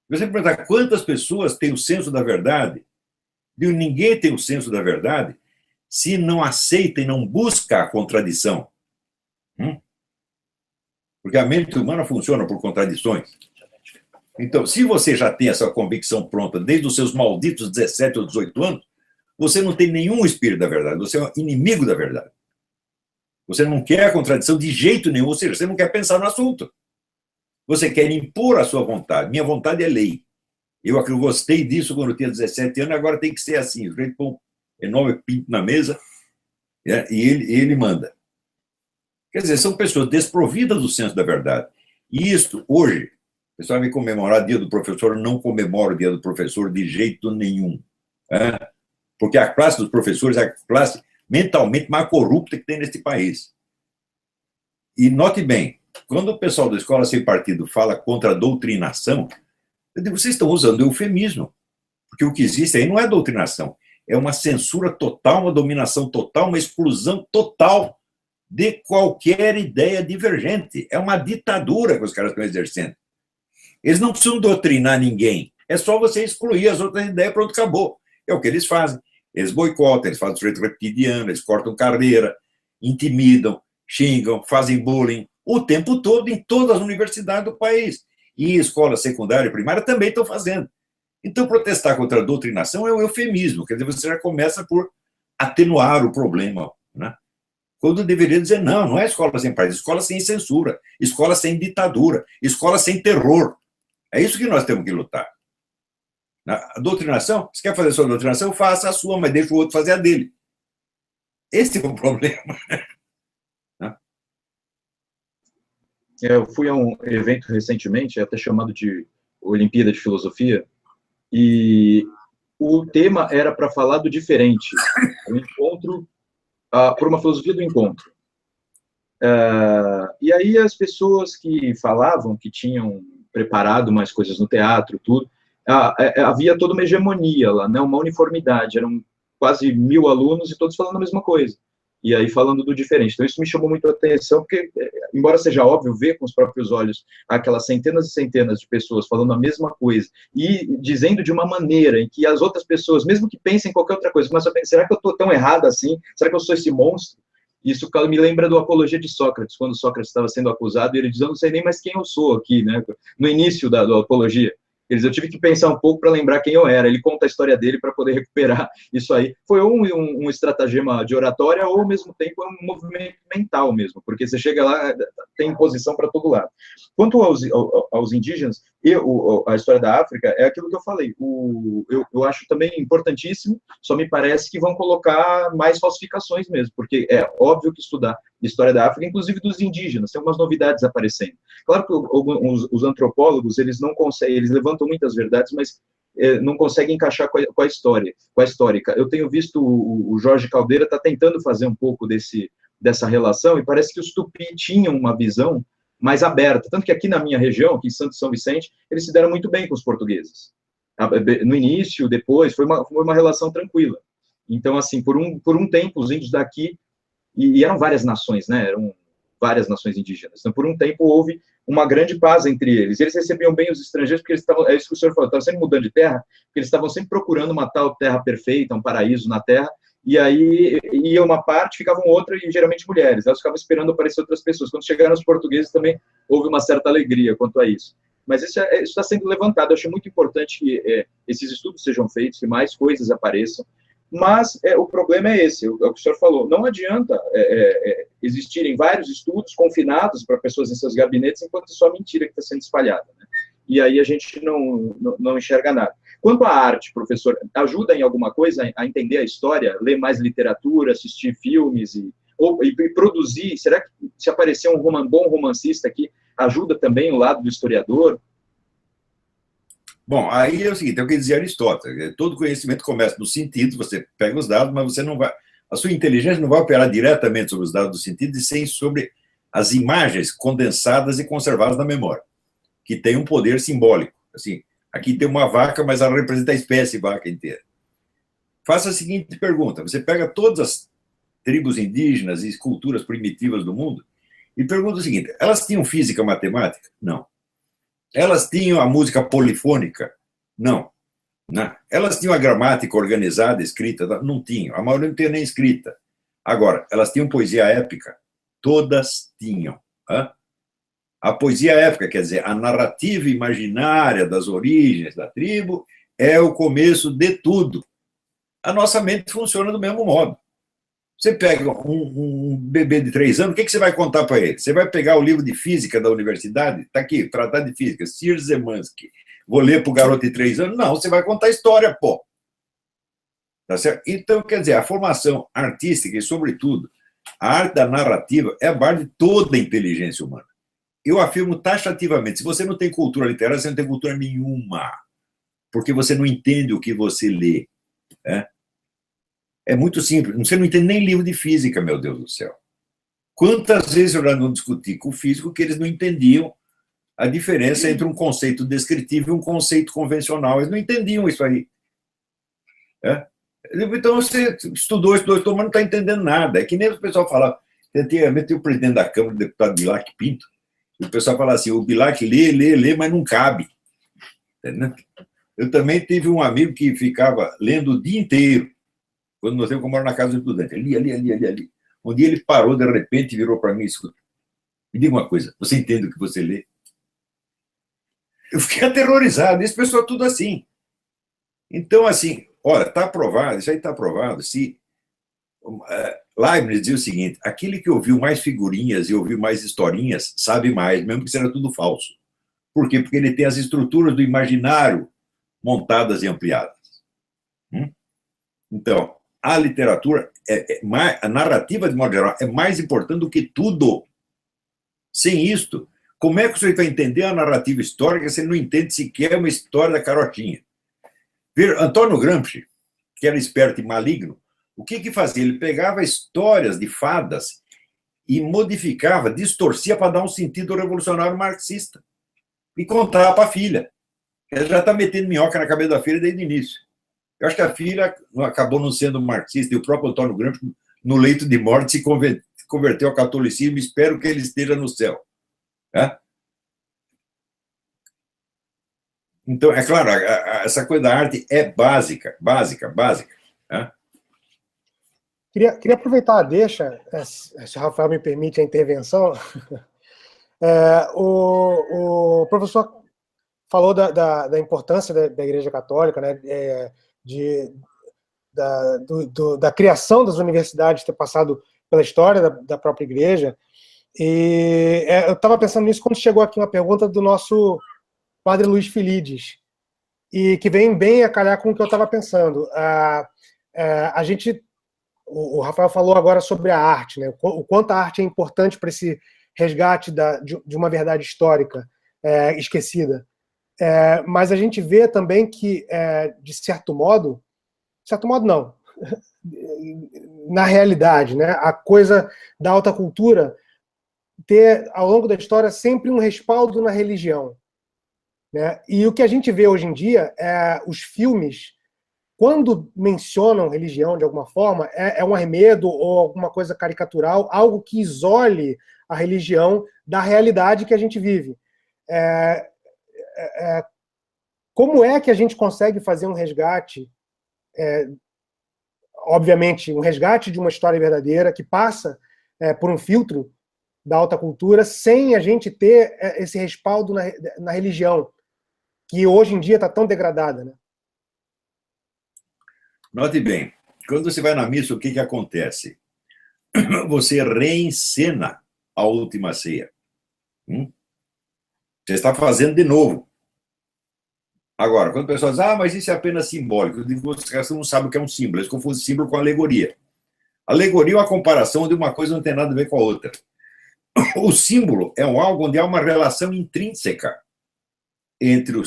Você perguntar quantas pessoas têm o senso da verdade, ninguém tem o senso da verdade se não aceita e não busca a contradição. Porque a mente humana funciona por contradições. Então, se você já tem essa convicção pronta desde os seus malditos 17 ou 18 anos, você não tem nenhum espírito da verdade, você é um inimigo da verdade. Você não quer a contradição de jeito nenhum, ou seja, você não quer pensar no assunto. Você quer impor a sua vontade. Minha vontade é lei. Eu gostei disso quando eu tinha 17 anos, agora tem que ser assim. O sujeito põe um enorme pinto na mesa e ele manda. Quer dizer, são pessoas desprovidas do senso da verdade. E isso, hoje, o pessoal vai comemorar o dia do professor, eu não comemoro o dia do professor de jeito nenhum. Porque a classe dos professores é a classe mentalmente mais corrupta que tem neste país. E note bem, quando o pessoal da Escola Sem Partido fala contra a doutrinação, eu digo, vocês estão usando eufemismo, porque o que existe aí não é doutrinação, é uma censura total, uma dominação total, uma exclusão total de qualquer ideia divergente. É uma ditadura que os caras estão exercendo. Eles não precisam doutrinar ninguém, é só você excluir as outras ideias, pronto, acabou. É o que eles fazem. Eles boicotam, eles fazem sujeito reptiliano, eles cortam carreira, intimidam, xingam, fazem bullying, o tempo todo em todas as universidades do país. E escola secundária e primária também estão fazendo. Então, protestar contra a doutrinação é um eufemismo, quer dizer, você já começa por atenuar o problema, né? Quando deveria dizer, não é escola sem partido, escola sem censura, escola sem ditadura, escola sem terror. É isso que nós temos que lutar. A doutrinação, você quer fazer a sua doutrinação, faça a sua, mas deixa o outro fazer a dele. Esse é o problema. Eu fui a um evento recentemente, até chamado de Olimpíada de Filosofia, e o tema era para falar do diferente, o encontro, por uma filosofia do encontro. E aí as pessoas que falavam, que tinham preparado mais coisas no teatro, tudo, havia toda uma hegemonia lá, né, uma uniformidade, eram quase 1000 alunos e todos falando a mesma coisa. E aí falando do diferente. Então, isso me chamou muito a atenção, porque, embora seja óbvio ver com os próprios olhos aquelas centenas e centenas de pessoas falando a mesma coisa e dizendo de uma maneira em que as outras pessoas, mesmo que pensem qualquer outra coisa, começam a pensar, será que eu estou tão errado assim? Será que eu sou esse monstro? Isso me lembra do Apologia de Sócrates, quando Sócrates estava sendo acusado, e ele diz, eu não sei nem mais quem eu sou aqui, né? No início da Apologia. Eu tive que pensar um pouco para lembrar quem eu era. Ele conta a história dele para poder recuperar isso aí. Foi um estratagema de oratória ou, ao mesmo tempo, um movimento mental mesmo, porque você chega lá, tem posição para todo lado. Quanto aos indígenas, a história da África, é aquilo que eu falei. Eu acho também importantíssimo, só me parece que vão colocar mais falsificações mesmo, porque é óbvio que estudar história da África, inclusive dos indígenas, tem algumas novidades aparecendo. Claro que os antropólogos, eles não conseguem, eles levantam muitas verdades, mas não conseguem encaixar com a história, com a histórica. Eu tenho visto o Jorge Caldeira está tentando fazer um pouco dessa relação, e parece que os Tupi tinham uma visão mais aberta, tanto que aqui na minha região, aqui em Santo São Vicente, eles se deram muito bem com os portugueses. No início, depois, foi uma relação tranquila. Então, assim, por um tempo, os índios daqui, e eram várias nações, né, eram várias nações indígenas, então, por um tempo, houve uma grande paz entre eles. Eles recebiam bem os estrangeiros, porque eles estavam, é isso que o senhor falou, estavam sempre mudando de terra, porque eles estavam sempre procurando uma tal terra perfeita, um paraíso na terra, e aí ia uma parte, ficavam outra, e geralmente mulheres. Elas ficavam esperando aparecer outras pessoas. Quando chegaram os portugueses, também houve uma certa alegria quanto a isso. Mas isso está sendo levantado. Eu acho muito importante que esses estudos sejam feitos, que mais coisas apareçam. Mas o problema é esse, é o que o senhor falou. Não adianta existirem vários estudos confinados para pessoas em seus gabinetes, enquanto é só mentira que está sendo espalhada, né? E aí a gente não enxerga nada. Quanto à arte, professor, ajuda em alguma coisa a entender a história? Ler mais literatura, assistir filmes e produzir? Será que se aparecer um bom romancista aqui, ajuda também o lado do historiador? Bom, aí é o seguinte, é o que dizia Aristóteles, todo conhecimento começa no sentido, você pega os dados, mas você não vai, a sua inteligência não vai operar diretamente sobre os dados do sentido, e sim sobre as imagens condensadas e conservadas na memória, que tem um poder simbólico. Assim, aqui tem uma vaca, mas ela representa a espécie vaca inteira. Faça a seguinte pergunta, você pega todas as tribos indígenas e culturas primitivas do mundo e pergunta o seguinte, elas tinham física matemática? Não. Elas tinham a música polifônica? Não. Não. Elas tinham a gramática organizada, escrita? Não tinham. A maioria não tinha nem escrita. Agora, elas tinham poesia épica? Todas tinham. A poesia épica, quer dizer, a narrativa imaginária das origens da tribo, é o começo de tudo. A nossa mente funciona do mesmo modo. Você pega um bebê de 3 anos, o que você vai contar para ele? Você vai pegar o livro de física da universidade? Está aqui, Tratado de Física, Sir Zemansky. Vou ler para o garoto de 3 anos? Não, você vai contar história, pô. Tá certo? Então, quer dizer, a formação artística e, sobretudo, a arte da narrativa é a base de toda a inteligência humana. Eu afirmo taxativamente, se você não tem cultura literária, você não tem cultura nenhuma, porque você não entende o que você lê. É muito simples, você não entende nem livro de física, meu Deus do céu. Quantas vezes eu já não discuti com o físico que eles não entendiam a diferença entre um conceito descritivo e um conceito convencional. Eles não entendiam isso aí. Então, você estudou, mas não está entendendo nada. É que nem o pessoal fala, antigamente o presidente da Câmara, o deputado Bilac Pinto, e o pessoal fala assim, o Bilac lê, mas não cabe. Eu também tive um amigo que ficava lendo o dia inteiro, quando nós temos que morar na casa do estudante. Ali. Um dia ele parou, de repente, e virou para mim e escuta, me diga uma coisa, você entende o que você lê? Eu fiquei aterrorizado, esse pessoal é tudo assim. Então, assim, olha, está aprovado, isso aí está aprovado, se Leibniz dizia o seguinte, aquele que ouviu mais figurinhas e ouviu mais historinhas, sabe mais, mesmo que seja tudo falso. Por quê? Porque ele tem as estruturas do imaginário montadas e ampliadas. Então, a literatura, a narrativa, de modo geral, é mais importante do que tudo. Sem isto, como é que você vai entender a narrativa histórica se ele não entende sequer uma história da carotinha? Antônio Gramsci, que era esperto e maligno, o que fazia? Ele pegava histórias de fadas e modificava, distorcia para dar um sentido revolucionário marxista. E contava para a filha. Ela já está metendo minhoca na cabeça da filha desde o início. Eu acho que a filha acabou não sendo marxista, e o próprio Antônio Gramsci, no leito de morte, se converteu ao catolicismo, espero que ele esteja no céu. Então, é claro, essa coisa da arte é básica. Queria aproveitar a deixa, se o Rafael me permite a intervenção. O professor falou da importância da Igreja Católica, né, da criação das universidades ter passado pela história da própria Igreja. E eu estava pensando nisso quando chegou aqui uma pergunta do nosso padre Luiz Filides, e que vem bem a calhar com o que eu estava pensando. A gente, o Rafael falou agora sobre a arte, né, o quanto a arte é importante para esse resgate de uma verdade histórica esquecida. Mas a gente vê também que, de certo modo não, na realidade, né, a coisa da alta cultura ter, ao longo da história, sempre um respaldo na religião, né? E o que a gente vê hoje em dia é os filmes, quando mencionam religião de alguma forma, é um arremedo ou alguma coisa caricatural, algo que isole a religião da realidade que a gente vive. Como é que a gente consegue fazer um resgate, obviamente, um resgate de uma história verdadeira que passa por um filtro da alta cultura, sem a gente ter esse respaldo na religião, que hoje em dia está tão degradada, né? Note bem, quando você vai na missa, o que acontece? Você reencena a última ceia. Você está fazendo de novo. Agora, quando o pessoal diz, mas isso é apenas simbólico, eu digo, você não sabe o que é um símbolo, eles confundem símbolo com alegoria. Alegoria é uma comparação onde uma coisa não tem nada a ver com a outra. O símbolo é algo onde há uma relação intrínseca entre o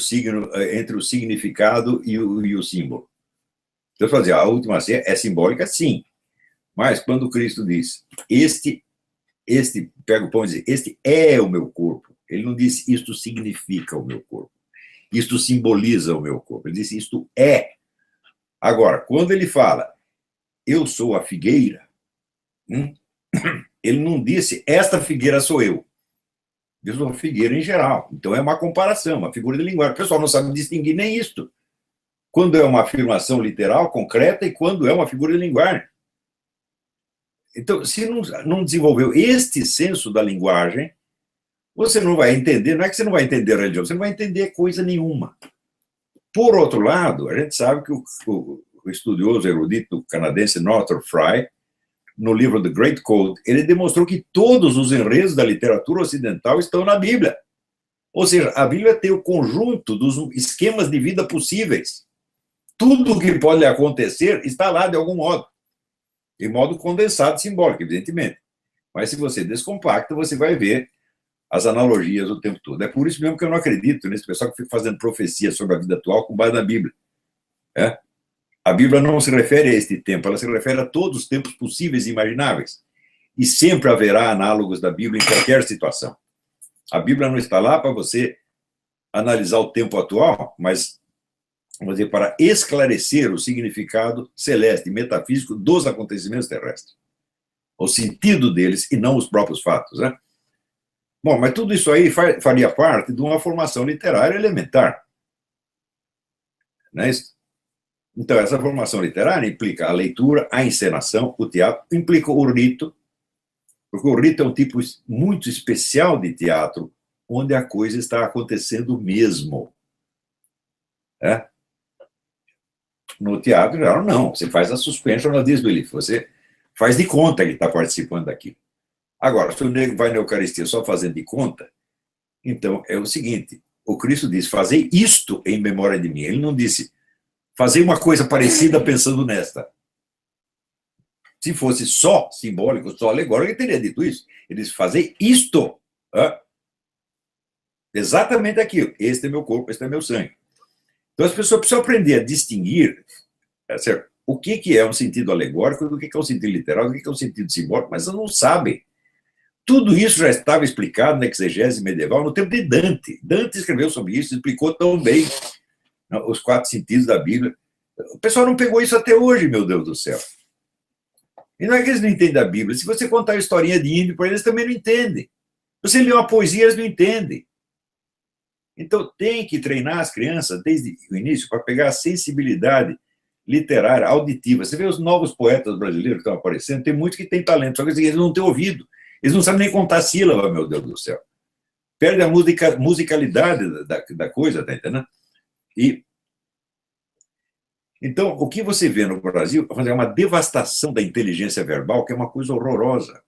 significado e o símbolo. Então, você dizer, a última ceia é simbólica, sim. Mas quando Cristo diz, pega o pão e diz, este é o meu corpo. Ele não disse, isto significa o meu corpo. Isto simboliza o meu corpo. Ele disse, isto é. Agora, quando ele fala, eu sou a figueira, ele não disse, esta figueira sou eu. Eu sou a figueira em geral. Então é uma comparação, uma figura de linguagem. O pessoal não sabe distinguir nem isto. Quando é uma afirmação literal, concreta, e quando é uma figura de linguagem. Então, se não desenvolveu este senso da linguagem, você não vai entender, não é que você não vai entender a religião, você não vai entender coisa nenhuma. Por outro lado, a gente sabe que o estudioso erudito canadense Northrop Frye, no livro The Great Code, ele demonstrou que todos os enredos da literatura ocidental estão na Bíblia. Ou seja, a Bíblia tem o conjunto dos esquemas de vida possíveis. Tudo o que pode acontecer está lá de algum modo. De modo condensado, simbólico, evidentemente. Mas se você descompacta, você vai ver as analogias o tempo todo. É por isso mesmo que eu não acredito nesse pessoal que fica fazendo profecia sobre a vida atual com base na Bíblia. A Bíblia não se refere a este tempo, ela se refere a todos os tempos possíveis e imagináveis. E sempre haverá análogos da Bíblia em qualquer situação. A Bíblia não está lá para você analisar o tempo atual, mas vamos dizer, para esclarecer o significado celeste, metafísico dos acontecimentos terrestres. O sentido deles e não os próprios fatos, né? Bom, mas tudo isso aí faria parte de uma formação literária elementar. Não é isso? Então, essa formação literária implica a leitura, a encenação, o teatro, implica o rito, porque o rito é um tipo muito especial de teatro, onde a coisa está acontecendo mesmo. No teatro, não, você faz a suspension of disbelief, você faz de conta que está participando daquilo. Agora, se o nego vai na Eucaristia só fazendo de conta, então é o seguinte, o Cristo disse, fazei isto em memória de mim. Ele não disse, fazei uma coisa parecida pensando nesta. Se fosse só simbólico, só alegórico, ele teria dito isso. Ele disse, fazei isto. Exatamente aquilo. Este é meu corpo, este é meu sangue. Então, as pessoas precisam aprender a distinguir o que é um sentido alegórico, do que é um sentido literal, do que é um sentido simbólico, mas elas não sabem. Tudo isso já estava explicado na exegese medieval no tempo de Dante. Dante escreveu sobre isso, explicou tão bem os 4 sentidos da Bíblia. O pessoal não pegou isso até hoje, meu Deus do céu. E não é que eles não entendem a Bíblia. Se você contar a historinha de índio para eles, também não entendem. Se você lê uma poesia, eles não entendem. Então, tem que treinar as crianças desde o início para pegar a sensibilidade literária, auditiva. Você vê os novos poetas brasileiros que estão aparecendo, tem muitos que têm talento, só que eles não têm ouvido. Eles não sabem nem contar sílaba, meu Deus do céu. perde a musicalidade da coisa, tá entendendo? Então, o que você vê no Brasil é uma devastação da inteligência verbal, que é uma coisa horrorosa.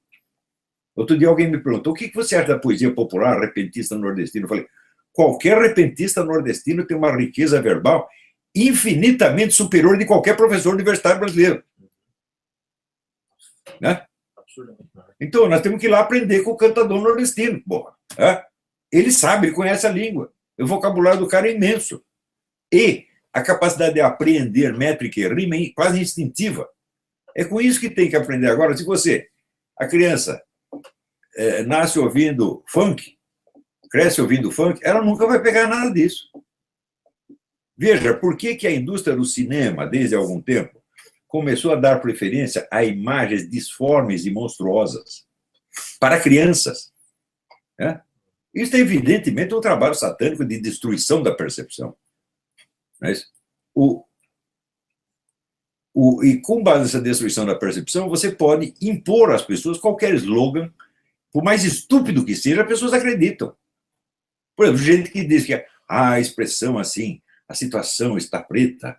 Outro dia alguém me perguntou, o que você acha da poesia popular, repentista nordestina? Eu falei, qualquer repentista nordestino tem uma riqueza verbal infinitamente superior de qualquer professor universitário brasileiro. Né? Então, nós temos que ir lá aprender com o cantador nordestino. Porra, ele sabe, ele conhece a língua. O vocabulário do cara é imenso. E a capacidade de apreender métrica e rima é quase instintiva. É com isso que tem que aprender agora. Se a criança, nasce ouvindo funk, cresce ouvindo funk, ela nunca vai pegar nada disso. Veja, por que a indústria do cinema, desde algum tempo, começou a dar preferência a imagens disformes e monstruosas para crianças? Né? Isso é evidentemente um trabalho satânico de destruição da percepção. Mas, e com base nessa destruição da percepção, você pode impor às pessoas qualquer slogan, por mais estúpido que seja, as pessoas acreditam. Por exemplo, gente que diz que a expressão assim, a situação está preta,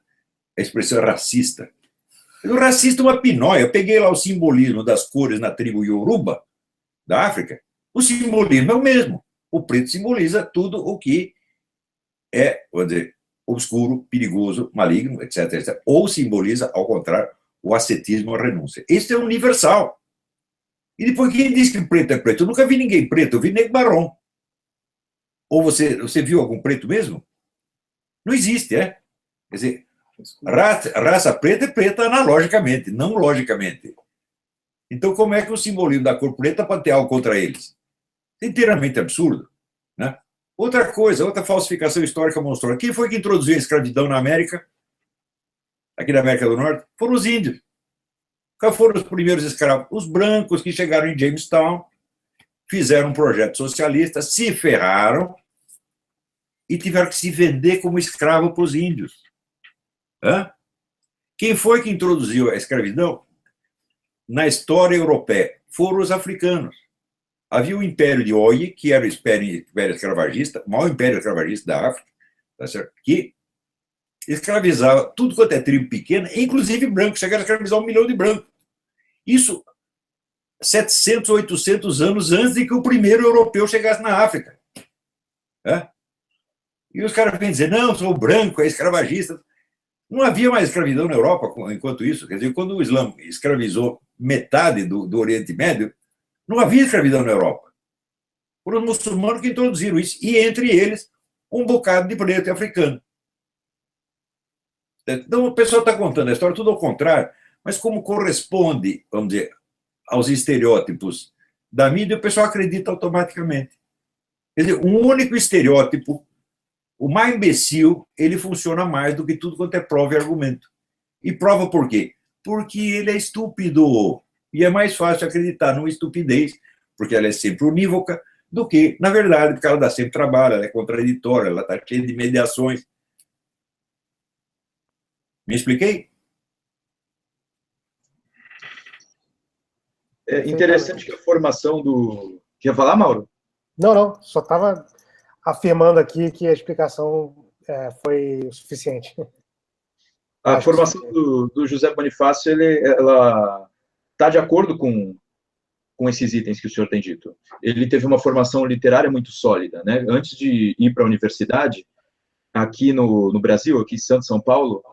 a expressão é racista. O racista é uma pinóia. Eu peguei lá o simbolismo das cores na tribo Yoruba, da África. O simbolismo é o mesmo. O preto simboliza tudo o que é, vou dizer, obscuro, perigoso, maligno, etc, etc. Ou simboliza, ao contrário, o ascetismo, a renúncia. Isso é universal. E depois, quem diz que preto é preto? Eu nunca vi ninguém preto, eu vi negro marrom. Ou você viu algum preto mesmo? Não existe, Quer dizer, raça preta é preta analogicamente, não logicamente. Então, como é que o simbolismo da cor preta pode ter algo contra eles? É inteiramente absurdo. Né? Outra coisa, outra falsificação histórica monstruosa. Quem foi que introduziu a escravidão na América? Aqui na América do Norte? Foram os índios. Quais foram os primeiros escravos? Os brancos que chegaram em Jamestown, fizeram um projeto socialista, se ferraram e tiveram que se vender como escravo para os índios. Quem foi que introduziu a escravidão na história europeia? Foram os africanos. Havia o Império de Oye, que era o império escravagista, o maior império escravagista da África, tá certo? Que escravizava tudo quanto é tribo pequena, inclusive brancos, chegaram a escravizar 1 milhão de brancos. Isso 700, 800 anos antes de que o primeiro europeu chegasse na África. E os caras vêm dizer, não, sou branco, é escravagista. Não havia mais escravidão na Europa enquanto isso. Quer dizer, quando o Islã escravizou metade do Oriente Médio, não havia escravidão na Europa. Foram os muçulmanos que introduziram isso, e entre eles, um bocado de preto e africano. Então, o pessoal está contando a história tudo ao contrário, mas como corresponde, vamos dizer, aos estereótipos da mídia, o pessoal acredita automaticamente. Quer dizer, um único estereótipo, o mais imbecil, ele funciona mais do que tudo quanto é prova e argumento. E prova por quê? Porque ele é estúpido. E é mais fácil acreditar numa estupidez, porque ela é sempre unívoca, do que, na verdade, porque ela dá sempre trabalho, ela é contraditória, ela está cheia de mediações. Me expliquei? É interessante que a formação do... Quer falar, Mauro? Não. Só estava afirmando aqui que a explicação foi o suficiente. A formação do José Bonifácio, ela está de acordo com esses itens que o senhor tem dito. Ele teve uma formação literária muito sólida, né? Antes de ir para a universidade, aqui no Brasil, aqui em São Paulo,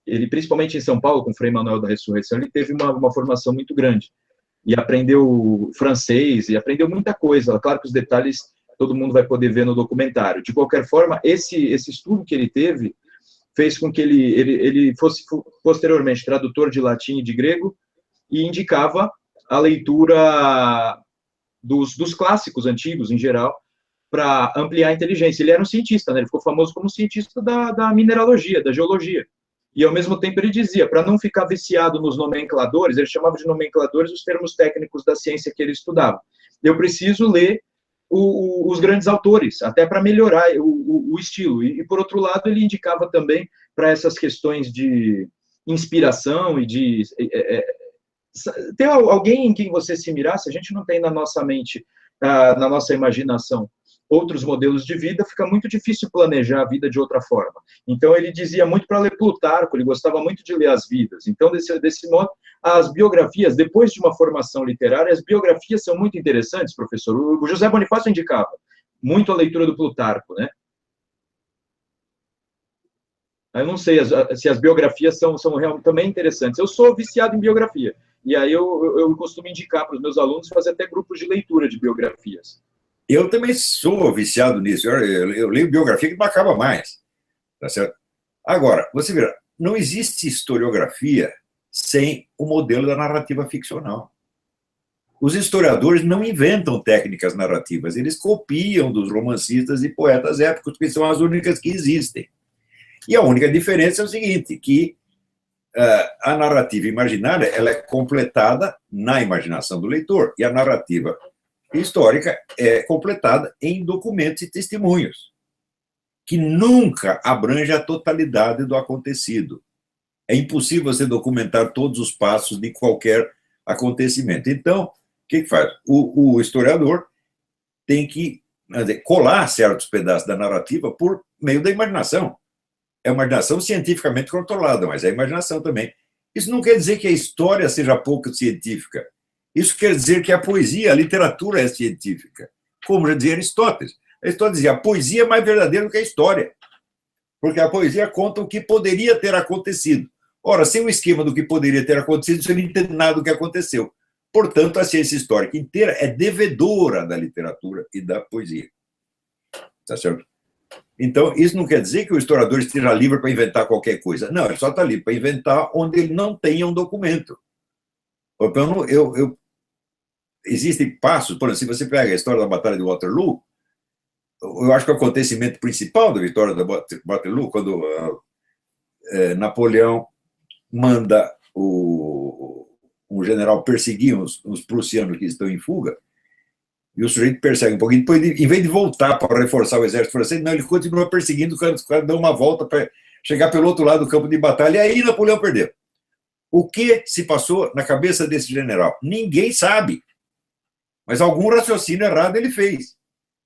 ele, principalmente em São Paulo, com o Frei Manuel da Ressurreição, ele teve uma formação muito grande. E aprendeu francês, e aprendeu muita coisa. Claro que os detalhes todo mundo vai poder ver no documentário. De qualquer forma, esse estudo que ele teve fez com que ele fosse posteriormente tradutor de latim e de grego e indicava a leitura dos clássicos antigos, em geral, para ampliar a inteligência. Ele era um cientista, né? Ele ficou famoso como cientista da mineralogia, da geologia. E, ao mesmo tempo, ele dizia, para não ficar viciado nos nomencladores, ele chamava de nomencladores os termos técnicos da ciência que ele estudava. Eu preciso ler os grandes autores, até para melhorar o estilo. E, por outro lado, ele indicava também para essas questões de inspiração e de... ter alguém em quem você se mirasse, a gente não tem na nossa mente, na nossa imaginação, outros modelos de vida, fica muito difícil planejar a vida de outra forma. Então, ele dizia muito para ler Plutarco, ele gostava muito de ler as vidas. Então, desse modo, as biografias, depois de uma formação literária, as biografias são muito interessantes, professor. O José Bonifácio indicava muito a leitura do Plutarco, né? Eu não sei se as biografias são também interessantes. Eu sou viciado em biografia, e aí eu costumo indicar para os meus alunos fazer até grupos de leitura de biografias. Eu também sou viciado nisso. Eu leio biografia que não acaba mais. Tá certo? Agora, você vê, não existe historiografia sem o modelo da narrativa ficcional. Os historiadores não inventam técnicas narrativas, eles copiam dos romancistas e poetas épicos, que são as únicas que existem. E a única diferença é o seguinte, que a narrativa imaginária ela é completada na imaginação do leitor, e a narrativa histórica é completada em documentos e testemunhos, que nunca abrange a totalidade do acontecido. É impossível você documentar todos os passos de qualquer acontecimento. Então, o que faz? O historiador tem que colar certos pedaços da narrativa por meio da imaginação. É uma imaginação cientificamente controlada, mas é imaginação também. Isso não quer dizer que a história seja pouco científica. Isso quer dizer que a poesia, a literatura é científica. Como já dizia Aristóteles. Aristóteles dizia, a poesia é mais verdadeira do que a história. Porque a poesia conta o que poderia ter acontecido. Ora, sem o esquema do que poderia ter acontecido, você não entende nada do que aconteceu. Portanto, a ciência histórica inteira é devedora da literatura e da poesia. Tá certo? Então, isso não quer dizer que o historiador esteja livre para inventar qualquer coisa. Não, ele só está livre para inventar onde ele não tenha um documento. Então, existem passos, por exemplo, se você pega a história da Batalha de Waterloo, eu acho que o acontecimento principal da vitória da Waterloo, quando Napoleão manda um general perseguir os prussianos que estão em fuga, e o sujeito persegue um pouquinho, depois, em vez de voltar para reforçar o exército francês, não, ele continua perseguindo, o cara dá uma volta para chegar pelo outro lado do campo de batalha, e aí Napoleão perdeu. O que se passou na cabeça desse general? Ninguém sabe. Mas algum raciocínio errado ele fez.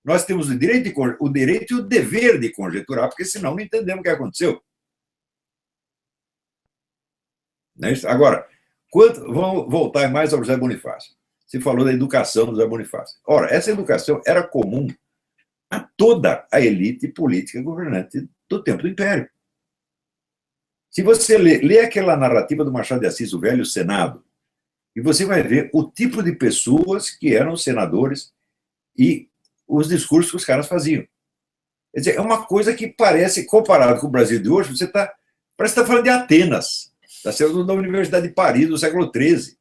Nós temos o direito e o dever de conjecturar, porque senão não entendemos o que aconteceu. Não é isso? Agora, vamos voltar mais ao José Bonifácio. Você falou da educação do José Bonifácio. Ora, essa educação era comum a toda a elite política governante do tempo do Império. Se você lê aquela narrativa do Machado de Assis, o Velho Senado, e você vai ver o tipo de pessoas que eram senadores e os discursos que os caras faziam. Quer dizer, é uma coisa que parece, comparado com o Brasil de hoje, parece que está falando de Atenas, está sendo da Universidade de Paris, do século XIII.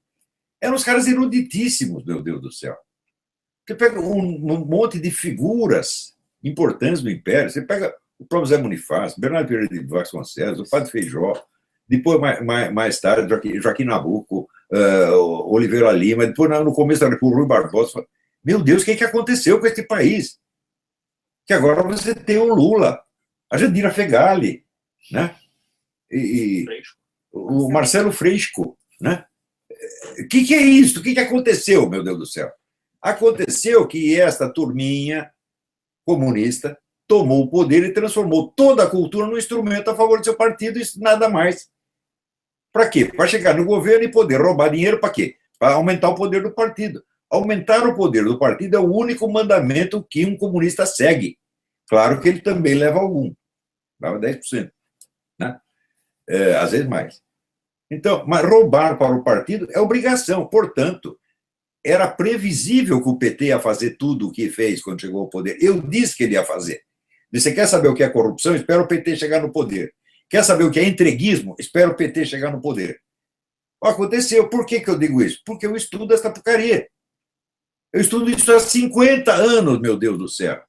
Eram os caras eruditíssimos, meu Deus do céu. Você pega um monte de figuras importantes do Império, você pega o próprio Zé Bonifácio, Bernardo Pereira de Vasconcelos, o Padre Feijó, depois, mais tarde, Joaquim Nabuco, Oliveira Lima, depois, no começo da República, Rui Barbosa. Meu Deus, o que aconteceu com esse país? Que agora você tem o Lula, a Jandira Fegali, né? E o Marcelo Freixo, né? O que é isso? O que aconteceu, meu Deus do céu? Aconteceu que esta turminha comunista tomou o poder e transformou toda a cultura num instrumento a favor do seu partido, e nada mais. Para quê? Para chegar no governo e poder roubar dinheiro, para quê? Para aumentar o poder do partido. Aumentar o poder do partido é o único mandamento que um comunista segue. Claro que ele também leva algum, leva 10%, né? Às vezes mais. Então, mas roubar para o partido é obrigação, portanto, era previsível que o PT ia fazer tudo o que fez quando chegou ao poder. Eu disse que ele ia fazer. Você quer saber o que é corrupção? Espera o PT chegar no poder. Quer saber o que é entreguismo? Espera o PT chegar no poder. Aconteceu. Por que eu digo isso? Porque eu estudo essa porcaria. Eu estudo isso há 50 anos, meu Deus do céu.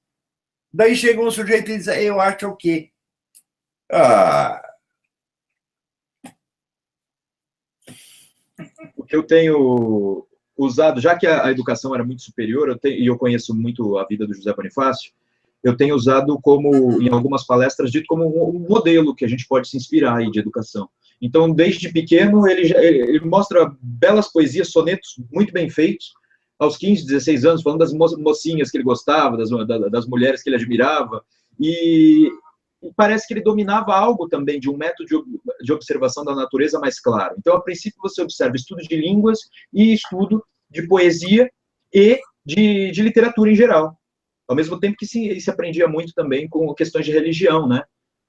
Daí chega um sujeito e diz, eu acho o quê? O que eu tenho usado, já que a educação era muito superior, e eu conheço muito a vida do José Bonifácio, eu tenho usado como, em algumas palestras, dito como um modelo que a gente pode se inspirar aí de educação. Então, desde pequeno, ele mostra belas poesias, sonetos muito bem feitos, aos 15, 16 anos, falando das mocinhas que ele gostava, das mulheres que ele admirava, e parece que ele dominava algo também de um método de observação da natureza mais claro. Então, a princípio, você observa estudo de línguas e estudo de poesia e de literatura em geral. Ao mesmo tempo que se aprendia muito também com questões de religião, né?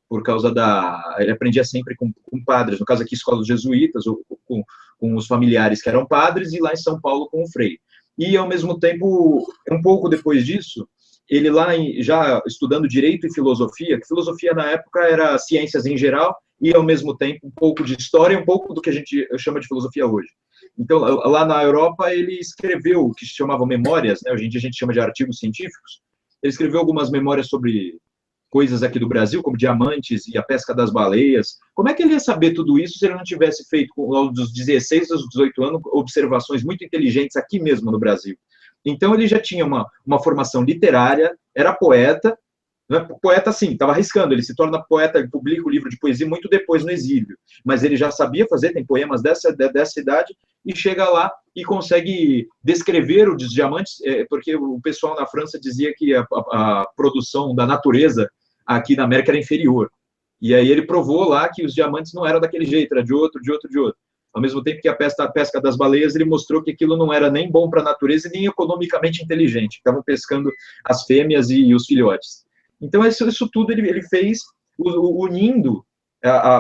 Por causa ele aprendia sempre com padres, no caso aqui, escola dos jesuítas, ou com os familiares que eram padres, e lá em São Paulo com o Frei. E, ao mesmo tempo, um pouco depois disso, ele lá, já estudando Direito e Filosofia, que filosofia na época era ciências em geral, e, ao mesmo tempo, um pouco de história, um pouco do que a gente chama de filosofia hoje. Então, lá na Europa, ele escreveu o que se chamavam memórias, né? Hoje em dia a gente chama de artigos científicos. Ele escreveu algumas memórias sobre coisas aqui do Brasil, como diamantes e a pesca das baleias. Como é que ele ia saber tudo isso se ele não tivesse feito, aos 16, aos 18 anos, observações muito inteligentes aqui mesmo no Brasil? Então, ele já tinha uma formação literária, era poeta, não é poeta assim, estava arriscando, ele se torna poeta, ele publica o livro de poesia muito depois no exílio, mas ele já sabia fazer, tem poemas dessa idade, e chega lá e consegue descrever os diamantes, porque o pessoal na França dizia que a produção da natureza aqui na América era inferior, e aí ele provou lá que os diamantes não eram daquele jeito, era de outro. Ao mesmo tempo que a pesca das baleias, ele mostrou que aquilo não era nem bom para a natureza e nem economicamente inteligente. Estavam pescando as fêmeas e os filhotes. Então, isso tudo ele fez unindo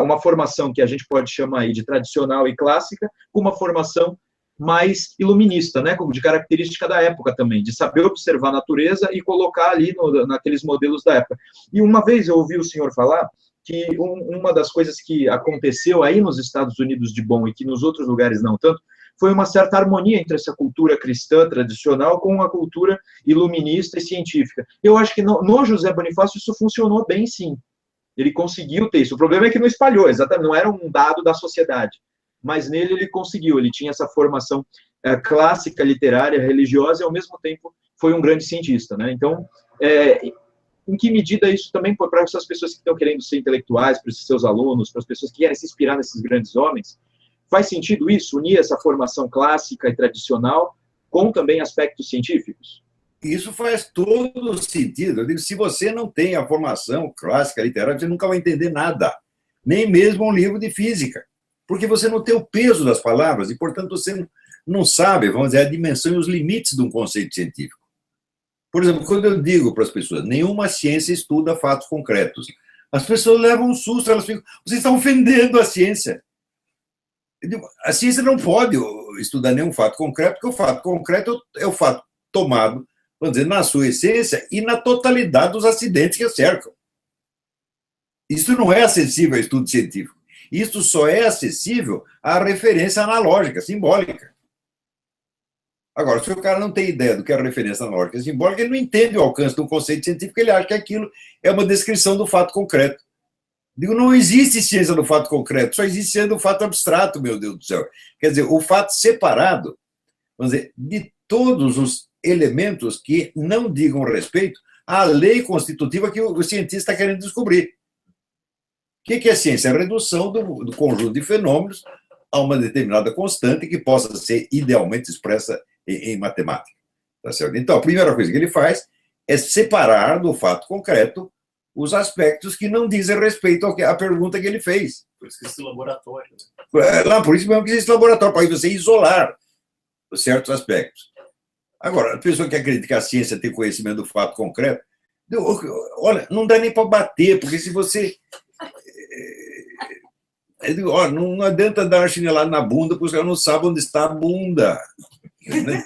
uma formação que a gente pode chamar aí de tradicional e clássica com uma formação mais iluminista, né, de característica da época também, de saber observar a natureza e colocar ali naqueles modelos da época. E uma vez eu ouvi o senhor falar que uma das coisas que aconteceu aí nos Estados Unidos de bom e que nos outros lugares não tanto, foi uma certa harmonia entre essa cultura cristã tradicional com a cultura iluminista e científica. Eu acho que no José Bonifácio isso funcionou bem, sim. Ele conseguiu ter isso. O problema é que não espalhou, exatamente, não era um dado da sociedade. Mas nele ele conseguiu, ele tinha essa formação clássica, literária, religiosa, e ao mesmo tempo foi um grande cientista, né? Então, em que medida isso também, para essas pessoas que estão querendo ser intelectuais, para os seus alunos, para as pessoas que querem se inspirar nesses grandes homens, faz sentido isso, unir essa formação clássica e tradicional com também aspectos científicos? Isso faz todo sentido. Eu digo, se você não tem a formação clássica, literária, você nunca vai entender nada, nem mesmo um livro de física, porque você não tem o peso das palavras e, portanto, você não sabe, vamos dizer, a dimensão e os limites de um conceito científico. Por exemplo, quando eu digo para as pessoas, nenhuma ciência estuda fatos concretos, as pessoas levam um susto, elas ficam, vocês estão ofendendo a ciência. Eu digo, a ciência não pode estudar nenhum fato concreto, porque o fato concreto é o fato tomado, vamos dizer, na sua essência e na totalidade dos acidentes que a cercam. Isso não é acessível ao estudo científico. Isso só é acessível à referência analógica, simbólica. Agora, se o cara não tem ideia do que é a referência analógica e simbólica, ele não entende o alcance do conceito científico, ele acha que aquilo é uma descrição do fato concreto. Digo, não existe ciência do fato concreto, só existe ciência do fato abstrato, meu Deus do céu. Quer dizer, o fato separado, vamos dizer, de todos os elementos que não digam respeito à lei constitutiva que o cientista está querendo descobrir. O que é ciência? A redução do conjunto de fenômenos a uma determinada constante que possa ser idealmente expressa em matemática. Tá certo? Então, a primeira coisa que ele faz é separar do fato concreto os aspectos que não dizem respeito à pergunta que ele fez. Por isso que existe laboratório. Por isso mesmo que existe laboratório, para você isolar certos aspectos. Agora, a pessoa que acredita que a ciência tem conhecimento do fato concreto, olha, não dá nem para bater, porque se você... Olha, não adianta dar uma chinelada na bunda, porque os caras não sabem onde está a bunda. Né?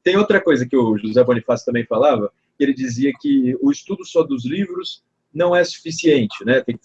Tem outra coisa que o José Bonifácio também falava, que ele dizia que o estudo só dos livros não é suficiente, né? Tem que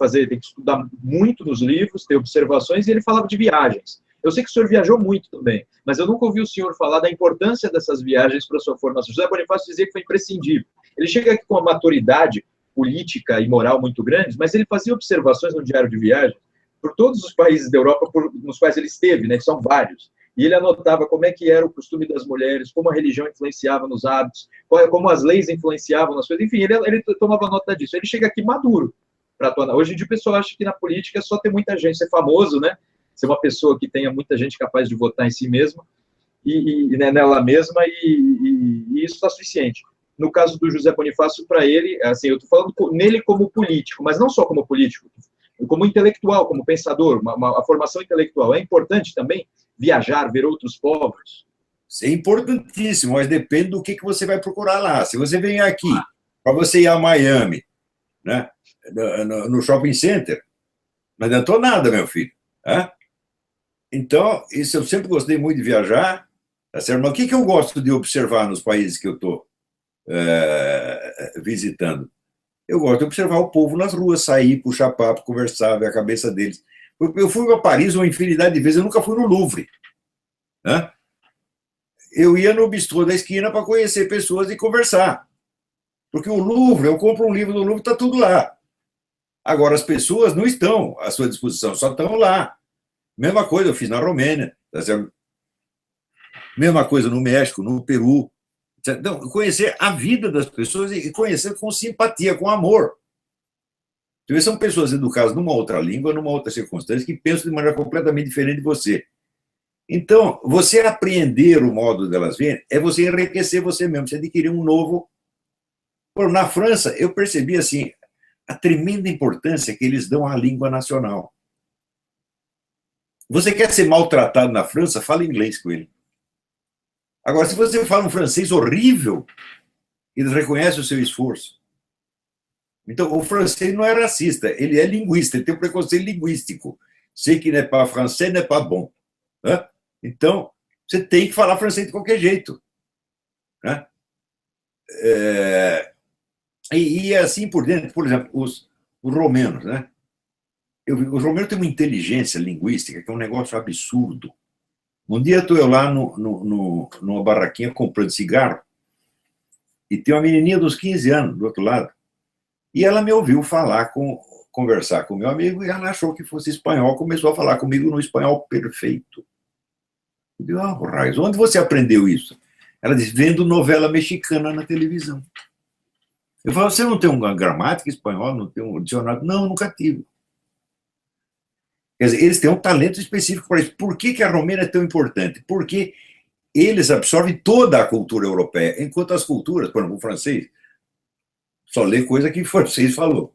estudar muito nos livros, ter observações, e ele falava de viagens. Eu sei que o senhor viajou muito também, mas eu nunca ouvi o senhor falar da importância dessas viagens para a sua formação. José Bonifácio dizia que foi imprescindível. Ele chega aqui com uma maturidade política e moral muito grande, mas ele fazia observações no diário de viagem por todos os países da Europa nos quais ele esteve, né, que são vários. E ele anotava como é que era o costume das mulheres, como a religião influenciava nos hábitos, como as leis influenciavam nas coisas. Enfim, ele tomava nota disso. Ele chega aqui maduro para atuar. Hoje em dia o pessoal acha que na política é só ter muita gente, ser famoso, né? ser uma pessoa que tenha muita gente capaz de votar em si mesma, né, nela mesma, e isso está suficiente. No caso do José Bonifácio, para ele, assim, eu estou falando nele como político, mas não só como político, como intelectual, como pensador, a formação intelectual. É importante também viajar, ver outros povos? Isso é importantíssimo, mas depende do que você vai procurar lá. Se você vem aqui, para você ir a Miami, né, no shopping center, não adiantou nada, meu filho. Né? Então, isso eu sempre gostei muito de viajar. Tá certo? Mas o que eu gosto de observar nos países que eu estou visitando? Eu gosto de observar o povo nas ruas, sair, puxar papo, conversar, ver a cabeça deles. Eu fui para Paris uma infinidade de vezes, eu nunca fui no Louvre. Né? Eu ia no bistrô da esquina para conhecer pessoas e conversar. Porque o Louvre, eu compro um livro do Louvre, está tudo lá. Agora, as pessoas não estão à sua disposição, só estão lá. Mesma coisa eu fiz na Romênia, tá certo? Mesma coisa no México, no Peru. Então, conhecer a vida das pessoas e conhecer com simpatia, com amor. Então, são pessoas educadas numa outra língua, numa outra circunstância, que pensam de maneira completamente diferente de você. Então, você apreender o modo delas verem é você enriquecer você mesmo, você adquirir um novo... Na França, eu percebi assim, a tremenda importância que eles dão à língua nacional. Você quer ser maltratado na França, fala inglês com ele. Agora, se você fala um francês horrível, eles reconhecem o seu esforço. Então, o francês não é racista, ele é linguista, ele tem um preconceito linguístico. Sei que n'est pas français, n'est pas bon. Né? Então, você tem que falar francês de qualquer jeito. Né? E assim por dentro, por exemplo, os romenos. Né? Os romenos têm uma inteligência linguística que é um negócio absurdo. Um dia estou eu lá numa barraquinha comprando cigarro e tem uma menininha dos 15 anos do outro lado. E ela me ouviu conversar com meu amigo e ela achou que fosse espanhol, começou a falar comigo no espanhol perfeito. Eu digo, Raiz, onde você aprendeu isso? Ela disse, vendo novela mexicana na televisão. Eu falo, você não tem uma gramática espanhola, não tem um dicionário? Não, nunca tive. Quer dizer, eles têm um talento específico para isso. Por que a Romênia é tão importante? Porque eles absorvem toda a cultura europeia, enquanto as culturas, por exemplo, o francês, só lê coisa que o francês falou.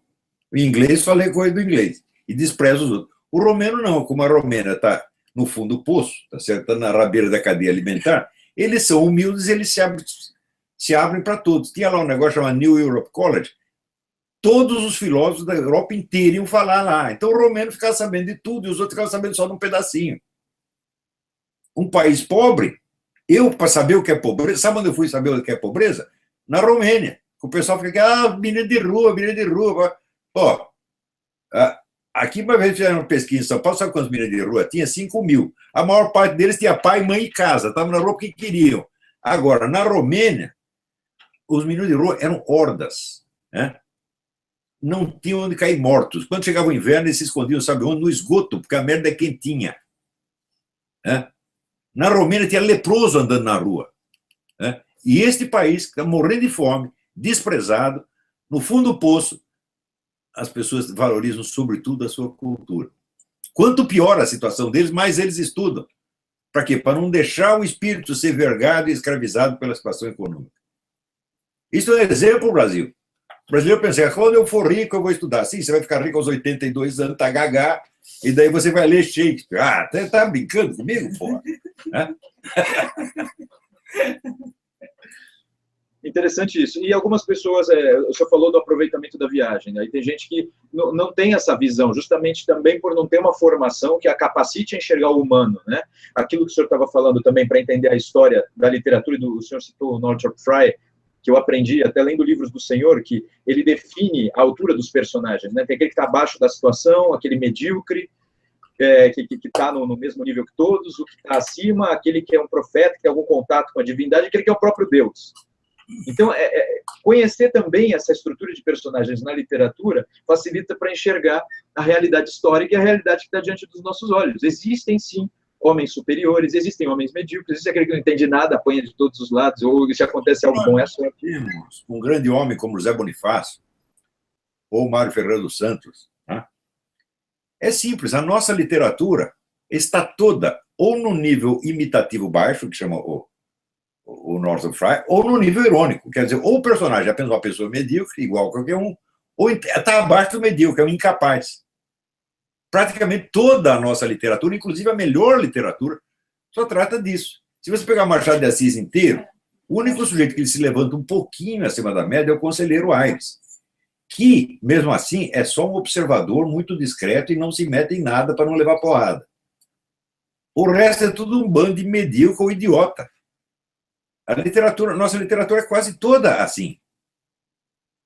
O inglês só lê coisa do inglês. E despreza os outros. O romeno não, como a Romênia está no fundo do poço, tá certo? Está na rabeira da cadeia alimentar, eles são humildes, eles se abrem para todos. Tinha lá um negócio chamado New Europe College, todos os filósofos da Europa inteira iam falar lá. Então o romeno ficava sabendo de tudo e os outros ficavam sabendo só de um pedacinho. Um país pobre, para saber o que é pobreza, sabe onde eu fui saber o que é pobreza? Na Romênia. O pessoal fica, menina de rua, menina de rua. Ó, aqui uma vez fizeram uma pesquisa em São Paulo, sabe quantos meninos de rua? Tinha 5.000. A maior parte deles tinha pai, mãe e casa, estavam na rua porque queriam. Agora, na Romênia, os meninos de rua eram hordas, né? Não tinham onde cair mortos. Quando chegava o inverno, eles se escondiam, sabe onde? No esgoto, porque a merda é quentinha. Né? Na Romênia tinha leproso andando na rua. Né? E este país, que está morrendo de fome, desprezado, no fundo do poço, as pessoas valorizam, sobretudo, a sua cultura. Quanto pior a situação deles, mais eles estudam. Para quê? Para não deixar o espírito ser vergado e escravizado pela situação econômica. Isso é um exemplo, Brasil. O brasileiro pensa, quando eu for rico, eu vou estudar. Sim, você vai ficar rico aos 82 anos, tá gagá, e daí você vai ler Shakespeare. Tá brincando comigo, porra? Interessante isso. E algumas pessoas, o senhor falou do aproveitamento da viagem, né? E tem gente que não tem essa visão, justamente também por não ter uma formação que a capacite a enxergar o humano, né? Aquilo que o senhor estava falando também, para entender a história da literatura, o senhor citou o Northrop Frye, que eu aprendi até lendo livros do senhor, que ele define a altura dos personagens, né? Tem aquele que está abaixo da situação, aquele medíocre, que está no mesmo nível que todos, o que está acima, aquele que é um profeta, que tem algum contato com a divindade, aquele que é o próprio Deus. Então, conhecer também essa estrutura de personagens na literatura facilita para enxergar a realidade histórica e a realidade que está diante dos nossos olhos. Existem, sim, homens superiores, existem homens medíocres, existe aquele que não entende nada, apanha de todos os lados, ou se acontece algo bom, é só aqui. Um grande homem como José Bonifácio, ou Mário Ferreira dos Santos, né? É simples, a nossa literatura, está toda ou no nível imitativo baixo, que chama o Northrop Frye, ou no nível irônico. Quer dizer, ou o personagem é apenas uma pessoa medíocre, igual a qualquer um, ou está abaixo do medíocre, é um incapaz. Praticamente toda a nossa literatura, inclusive a melhor literatura, só trata disso. Se você pegar Machado de Assis inteiro, o único sujeito que ele se levanta um pouquinho acima da média é o Conselheiro Aires, que, mesmo assim, é só um observador muito discreto e não se mete em nada para não levar porrada. O resto é tudo um bando de medíocre ou idiota. Nossa literatura é quase toda assim.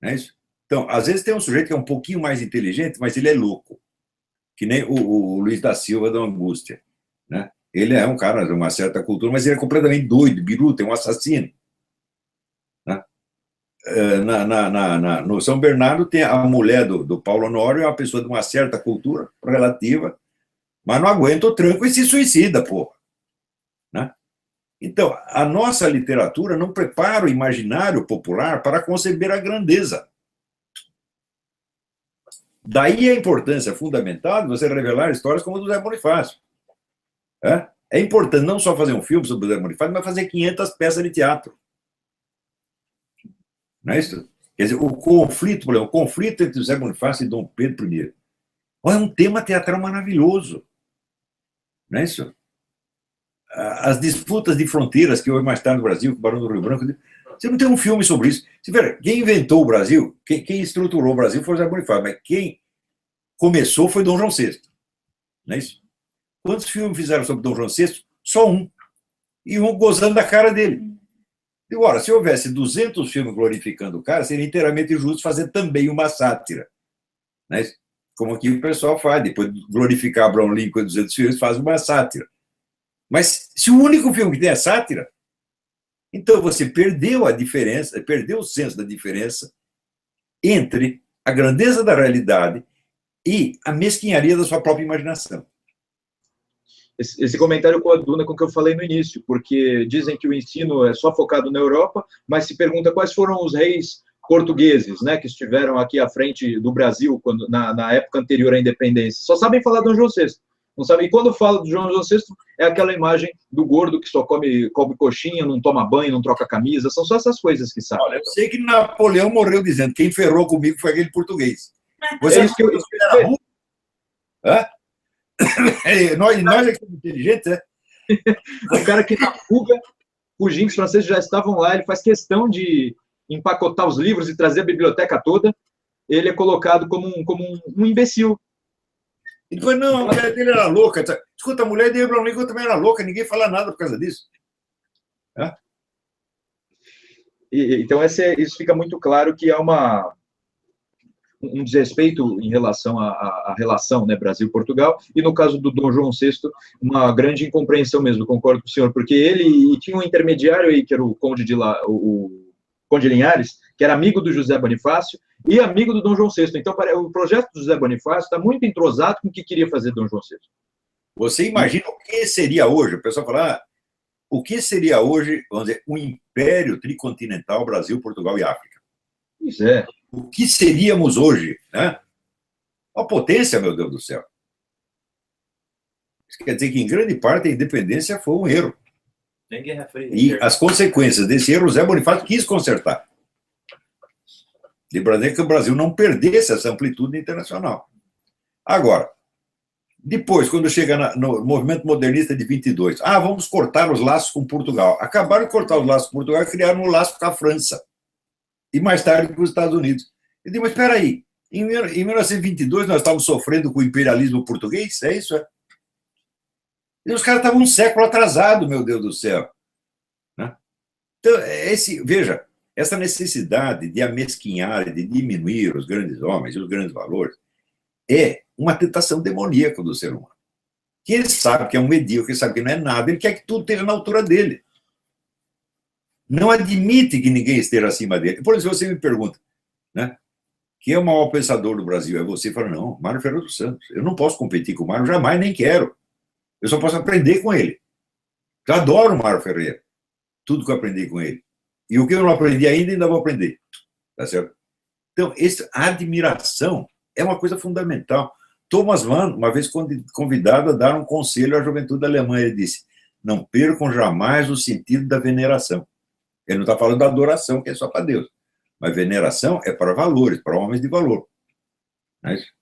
Não é isso? Então, às vezes tem um sujeito que é um pouquinho mais inteligente, mas ele é louco. Que nem o Luiz da Silva da Angústia. Né? Ele é um cara de uma certa cultura, mas ele é completamente doido, biruta, é um assassino. Né? No São Bernardo tem a mulher do Paulo Honório, é uma pessoa de uma certa cultura relativa, mas não aguenta o tranco e se suicida, porra. Né? Então, a nossa literatura não prepara o imaginário popular para conceber a grandeza. Daí a importância fundamental de você revelar histórias como a do Zé Bonifácio. É importante não só fazer um filme sobre o Zé Bonifácio, mas fazer 500 peças de teatro. Não é isso? Quer dizer, o conflito entre o Zé Bonifácio e Dom Pedro I. É um tema teatral maravilhoso. Não é isso? As disputas de fronteiras que houve mais tarde no Brasil, com o Barão do Rio Branco. Você não tem um filme sobre isso. Você vê, quem inventou o Brasil, quem estruturou o Brasil foi o Zé Bonifácio, mas quem começou foi Dom João VI. Não é isso? Quantos filmes fizeram sobre Dom João VI? Só um. E um gozando da cara dele. E, ora, se houvesse 200 filmes glorificando o cara, seria inteiramente justo fazer também uma sátira. Não é isso? Como aqui o pessoal faz. Depois de glorificar Abraham Lincoln e 200 filmes, faz uma sátira. Mas se o único filme que tem é sátira, então você perdeu a diferença, perdeu o senso da diferença entre a grandeza da realidade e a mesquinharia da sua própria imaginação. Esse comentário coaduna com o que eu falei no início, porque dizem que o ensino é só focado na Europa, mas se pergunta quais foram os reis portugueses, né, que estiveram aqui à frente do Brasil na época anterior à independência. Só sabem falar do Dom João VI. Não sabe? E quando fala do João VI, é aquela imagem do gordo que só come coxinha, não toma banho, não troca camisa. São só essas coisas que sabem. Olha, eu sei que Napoleão morreu dizendo quem ferrou comigo foi aquele português. Você isso que eu era burro? Nós é que somos inteligentes, né? O cara que na fuga, fugindo, os franceses já estavam lá, ele faz questão de empacotar os livros e trazer a biblioteca toda. Ele é colocado como um imbecil. E depois, não, a mulher dele era louca. Escuta, a mulher de Abraham Lincoln também era louca, ninguém fala nada por causa disso. Então, isso fica muito claro que há um desrespeito em relação à relação, né, Brasil-Portugal, e no caso do Dom João VI, uma grande incompreensão mesmo, concordo com o senhor, porque ele tinha um intermediário aí, que era o Conde Linhares, que era amigo do José Bonifácio, e amigo do Dom João VI. Então, o projeto do José Bonifácio está muito entrosado com o que queria fazer Dom João VI. Você imagina o que seria hoje? O pessoal fala, o que seria hoje, vamos dizer, um império tricontinental, Brasil, Portugal e África? Isso é. O que seríamos hoje? Né? Uma potência, meu Deus do céu. Isso quer dizer que, em grande parte, a independência foi um erro. Nem Guerra Fria. E as consequências desse erro, o Zé Bonifácio quis consertar. Lembrando que o Brasil não perdesse essa amplitude internacional. Agora, depois, quando chega no movimento modernista de 22, vamos cortar os laços com Portugal. Acabaram de cortar os laços com Portugal e criaram um laço com a França. E mais tarde com os Estados Unidos. Eu digo, mas espera aí, em 1922 nós estávamos sofrendo com o imperialismo português? É isso? E os caras estavam um século atrasados, meu Deus do céu. Né? Então, veja, essa necessidade de amesquinhar e de diminuir os grandes homens e os grandes valores é uma tentação demoníaca do ser humano. Que ele sabe que é um medíocre, ele sabe que não é nada, ele quer que tudo esteja na altura dele. Não admite que ninguém esteja acima dele. Por exemplo, você me pergunta, né, quem é o maior pensador do Brasil? É você? Fala, não, Mário Ferreira dos Santos. Eu não posso competir com o Mário, jamais, nem quero. Eu só posso aprender com ele. Eu adoro o Mário Ferreira. Tudo que eu aprendi com ele. E o que eu não aprendi ainda vou aprender. Tá certo? Então, a admiração é uma coisa fundamental. Thomas Mann, uma vez convidado a dar um conselho à juventude alemã, ele disse: não percam jamais o sentido da veneração. Ele não está falando da adoração, que é só para Deus. Mas veneração é para valores, para homens de valor. Não é isso?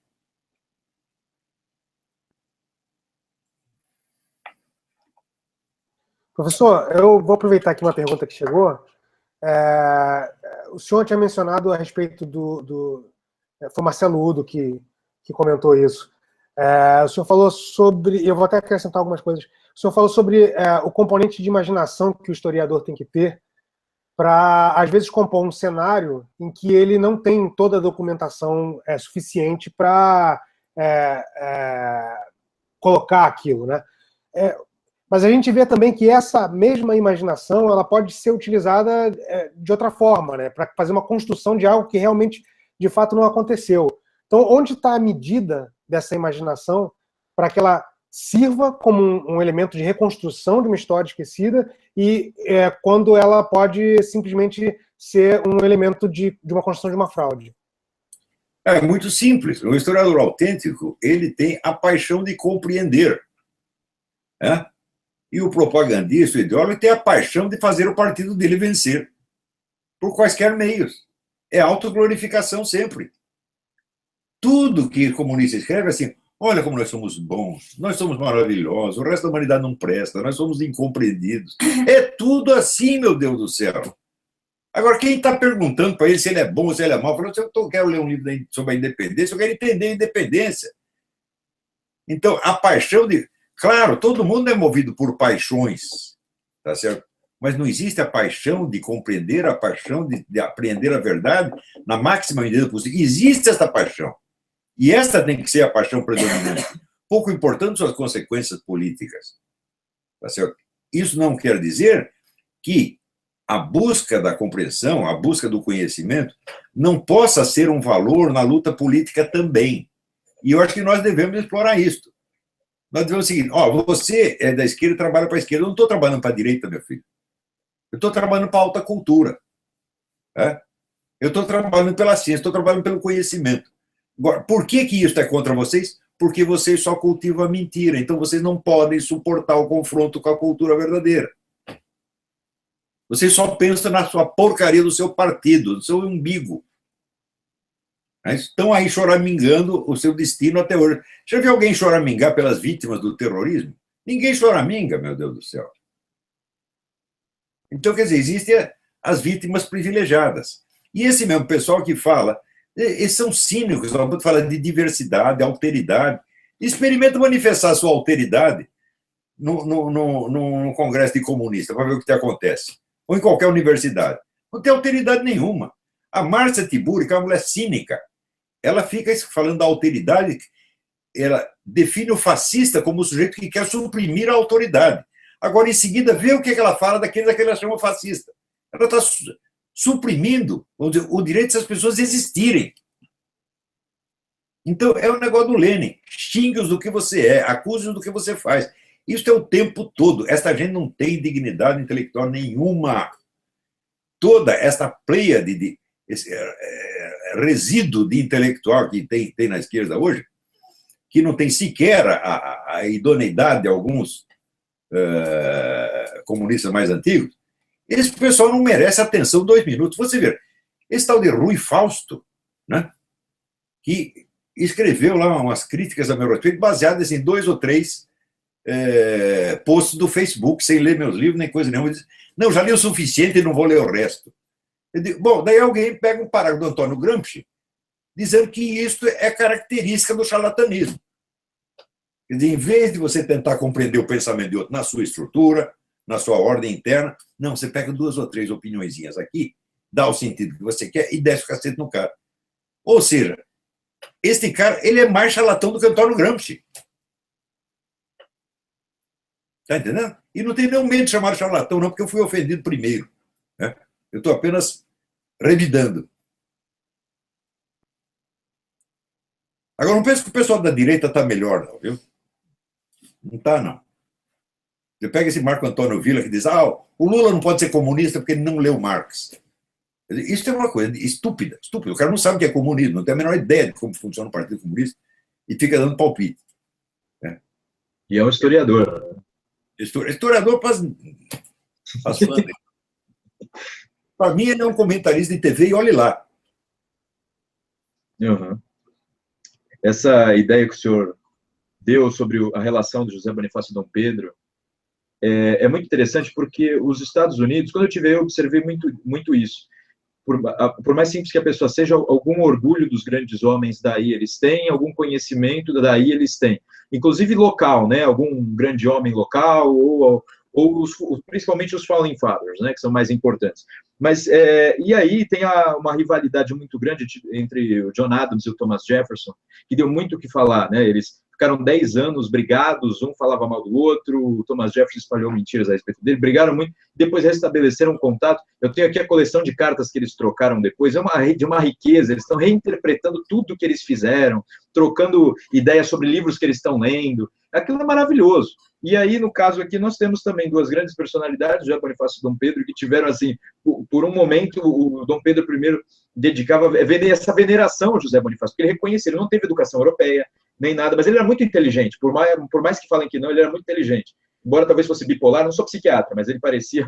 Professor, eu vou aproveitar aqui uma pergunta que chegou. O senhor tinha mencionado a respeito foi Marcelo Udo que comentou isso. O senhor falou sobre... Eu vou até acrescentar algumas coisas. O senhor falou sobre o componente de imaginação que o historiador tem que ter para, às vezes, compor um cenário em que ele não tem toda a documentação suficiente para colocar aquilo, né? Mas a gente vê também que essa mesma imaginação ela pode ser utilizada de outra forma, né? Para fazer uma construção de algo que realmente, de fato, não aconteceu. Então, onde está a medida dessa imaginação para que ela sirva como um elemento de reconstrução de uma história esquecida e quando ela pode simplesmente ser um elemento de uma construção de uma fraude? É muito simples. O historiador autêntico, ele tem a paixão de compreender. Né? E o propagandista, o ideólogo, tem a paixão de fazer o partido dele vencer, por quaisquer meios. É autoglorificação sempre. Tudo que o comunista escreve é assim: olha como nós somos bons, nós somos maravilhosos, o resto da humanidade não presta, nós somos incompreendidos. É tudo assim, meu Deus do céu. Agora, quem está perguntando para ele se ele é bom ou se ele é mau, falou: eu quero ler um livro sobre a independência, eu quero entender a independência. Então, a paixão de... Claro, todo mundo é movido por paixões, tá certo? Mas não existe a paixão de compreender, a paixão de aprender a verdade na máxima medida possível. Existe essa paixão. E esta tem que ser a paixão predominante. Pouco importante suas consequências políticas. Tá certo? Isso não quer dizer que a busca da compreensão, a busca do conhecimento, não possa ser um valor na luta política também. E eu acho que nós devemos explorar isso. Nós devemos seguir: você é da esquerda e trabalha para a esquerda. Eu não estou trabalhando para a direita, meu filho. Eu estou trabalhando para a alta cultura. Né? Eu estou trabalhando pela ciência, estou trabalhando pelo conhecimento. Agora, por que isso é contra vocês? Porque vocês só cultivam a mentira. Então, vocês não podem suportar o confronto com a cultura verdadeira. Vocês só pensam na sua porcaria do seu partido, do seu umbigo. Estão aí choramingando o seu destino até hoje. Já viu alguém choramingar pelas vítimas do terrorismo? Ninguém choraminga, meu Deus do céu. Então, quer dizer, existem as vítimas privilegiadas. E esse mesmo pessoal que fala, eles são cínicos, quando fala de diversidade, alteridade. Experimenta manifestar a sua alteridade num congresso de comunista, para ver o que acontece. Ou em qualquer universidade. Não tem alteridade nenhuma. A Márcia Tiburi, que é uma mulher cínica, ela fica falando da alteridade, ela define o fascista como o sujeito que quer suprimir a autoridade. Agora, em seguida, vê o que ela fala daqueles que ela chama fascista. Ela está suprimindo o direito dessas pessoas existirem. Então, é o negócio do Lenin. Xingue-os do que você é, acuse-os do que você faz. Isso é o tempo todo. Essa gente não tem dignidade intelectual nenhuma. Toda essa pleiade de resíduo de intelectual que tem na esquerda hoje, que não tem sequer a idoneidade de alguns comunistas mais antigos, esse pessoal não merece atenção 2 minutos. Você vê, esse tal de Rui Fausto, né, que escreveu lá umas críticas a meu respeito, baseadas em 2 ou 3 posts do Facebook, sem ler meus livros, nem coisa nenhuma. Diz: não, já li o suficiente e não vou ler o resto. Eu digo, bom, daí alguém pega um parágrafo do Antônio Gramsci, dizendo que isso é característica do charlatanismo. Quer dizer, em vez de você tentar compreender o pensamento de outro na sua estrutura, na sua ordem interna, não, você pega 2 ou 3 opiniõezinhas aqui, dá o sentido que você quer e desce o cacete no cara. Ou seja, este cara, ele é mais charlatão do que Antônio Gramsci. Está entendendo? E não tem nenhum medo de chamar de charlatão, não, porque eu fui ofendido primeiro. Né? Eu estou apenas revidando. Agora, não penso que o pessoal da direita está melhor, não, viu? Não está, não. Você pega esse Marco Antônio Villa que diz: o Lula não pode ser comunista porque ele não leu Marx. Isso é uma coisa estúpida, estúpida. O cara não sabe o que é comunismo, não tem a menor ideia de como funciona o Partido Comunista. e fica dando palpite. Né? E é um historiador. Historiador para as fãs. Para mim, ele é um comentarista de TV e olhe lá. Uhum. Essa ideia que o senhor deu sobre a relação de José Bonifácio e Dom Pedro é muito interessante, porque os Estados Unidos, quando eu observei muito isso. Por mais simples que a pessoa seja, algum orgulho dos grandes homens daí eles têm, algum conhecimento daí eles têm. Inclusive local, né? Algum grande homem local, ou principalmente os Founding Fathers, né? Que são mais importantes. Mas, e aí tem uma rivalidade muito grande entre o John Adams e o Thomas Jefferson, que deu muito o que falar, né? Eles ficaram 10 anos brigados, um falava mal do outro, o Thomas Jefferson espalhou mentiras a respeito dele, brigaram muito, depois restabeleceram contato. Eu tenho aqui a coleção de cartas que eles trocaram depois, de uma riqueza, eles estão reinterpretando tudo que eles fizeram, trocando ideias sobre livros que eles estão lendo, aquilo é maravilhoso. E aí, no caso aqui, nós temos também duas grandes personalidades, José Bonifácio e Dom Pedro, que tiveram, assim, por um momento, o Dom Pedro I dedicava essa veneração ao José Bonifácio, porque ele reconhecia, ele não teve educação europeia, nem nada, mas ele era muito inteligente, por mais que falem que não, ele era muito inteligente. Embora talvez fosse bipolar, não sou psiquiatra, mas ele parecia,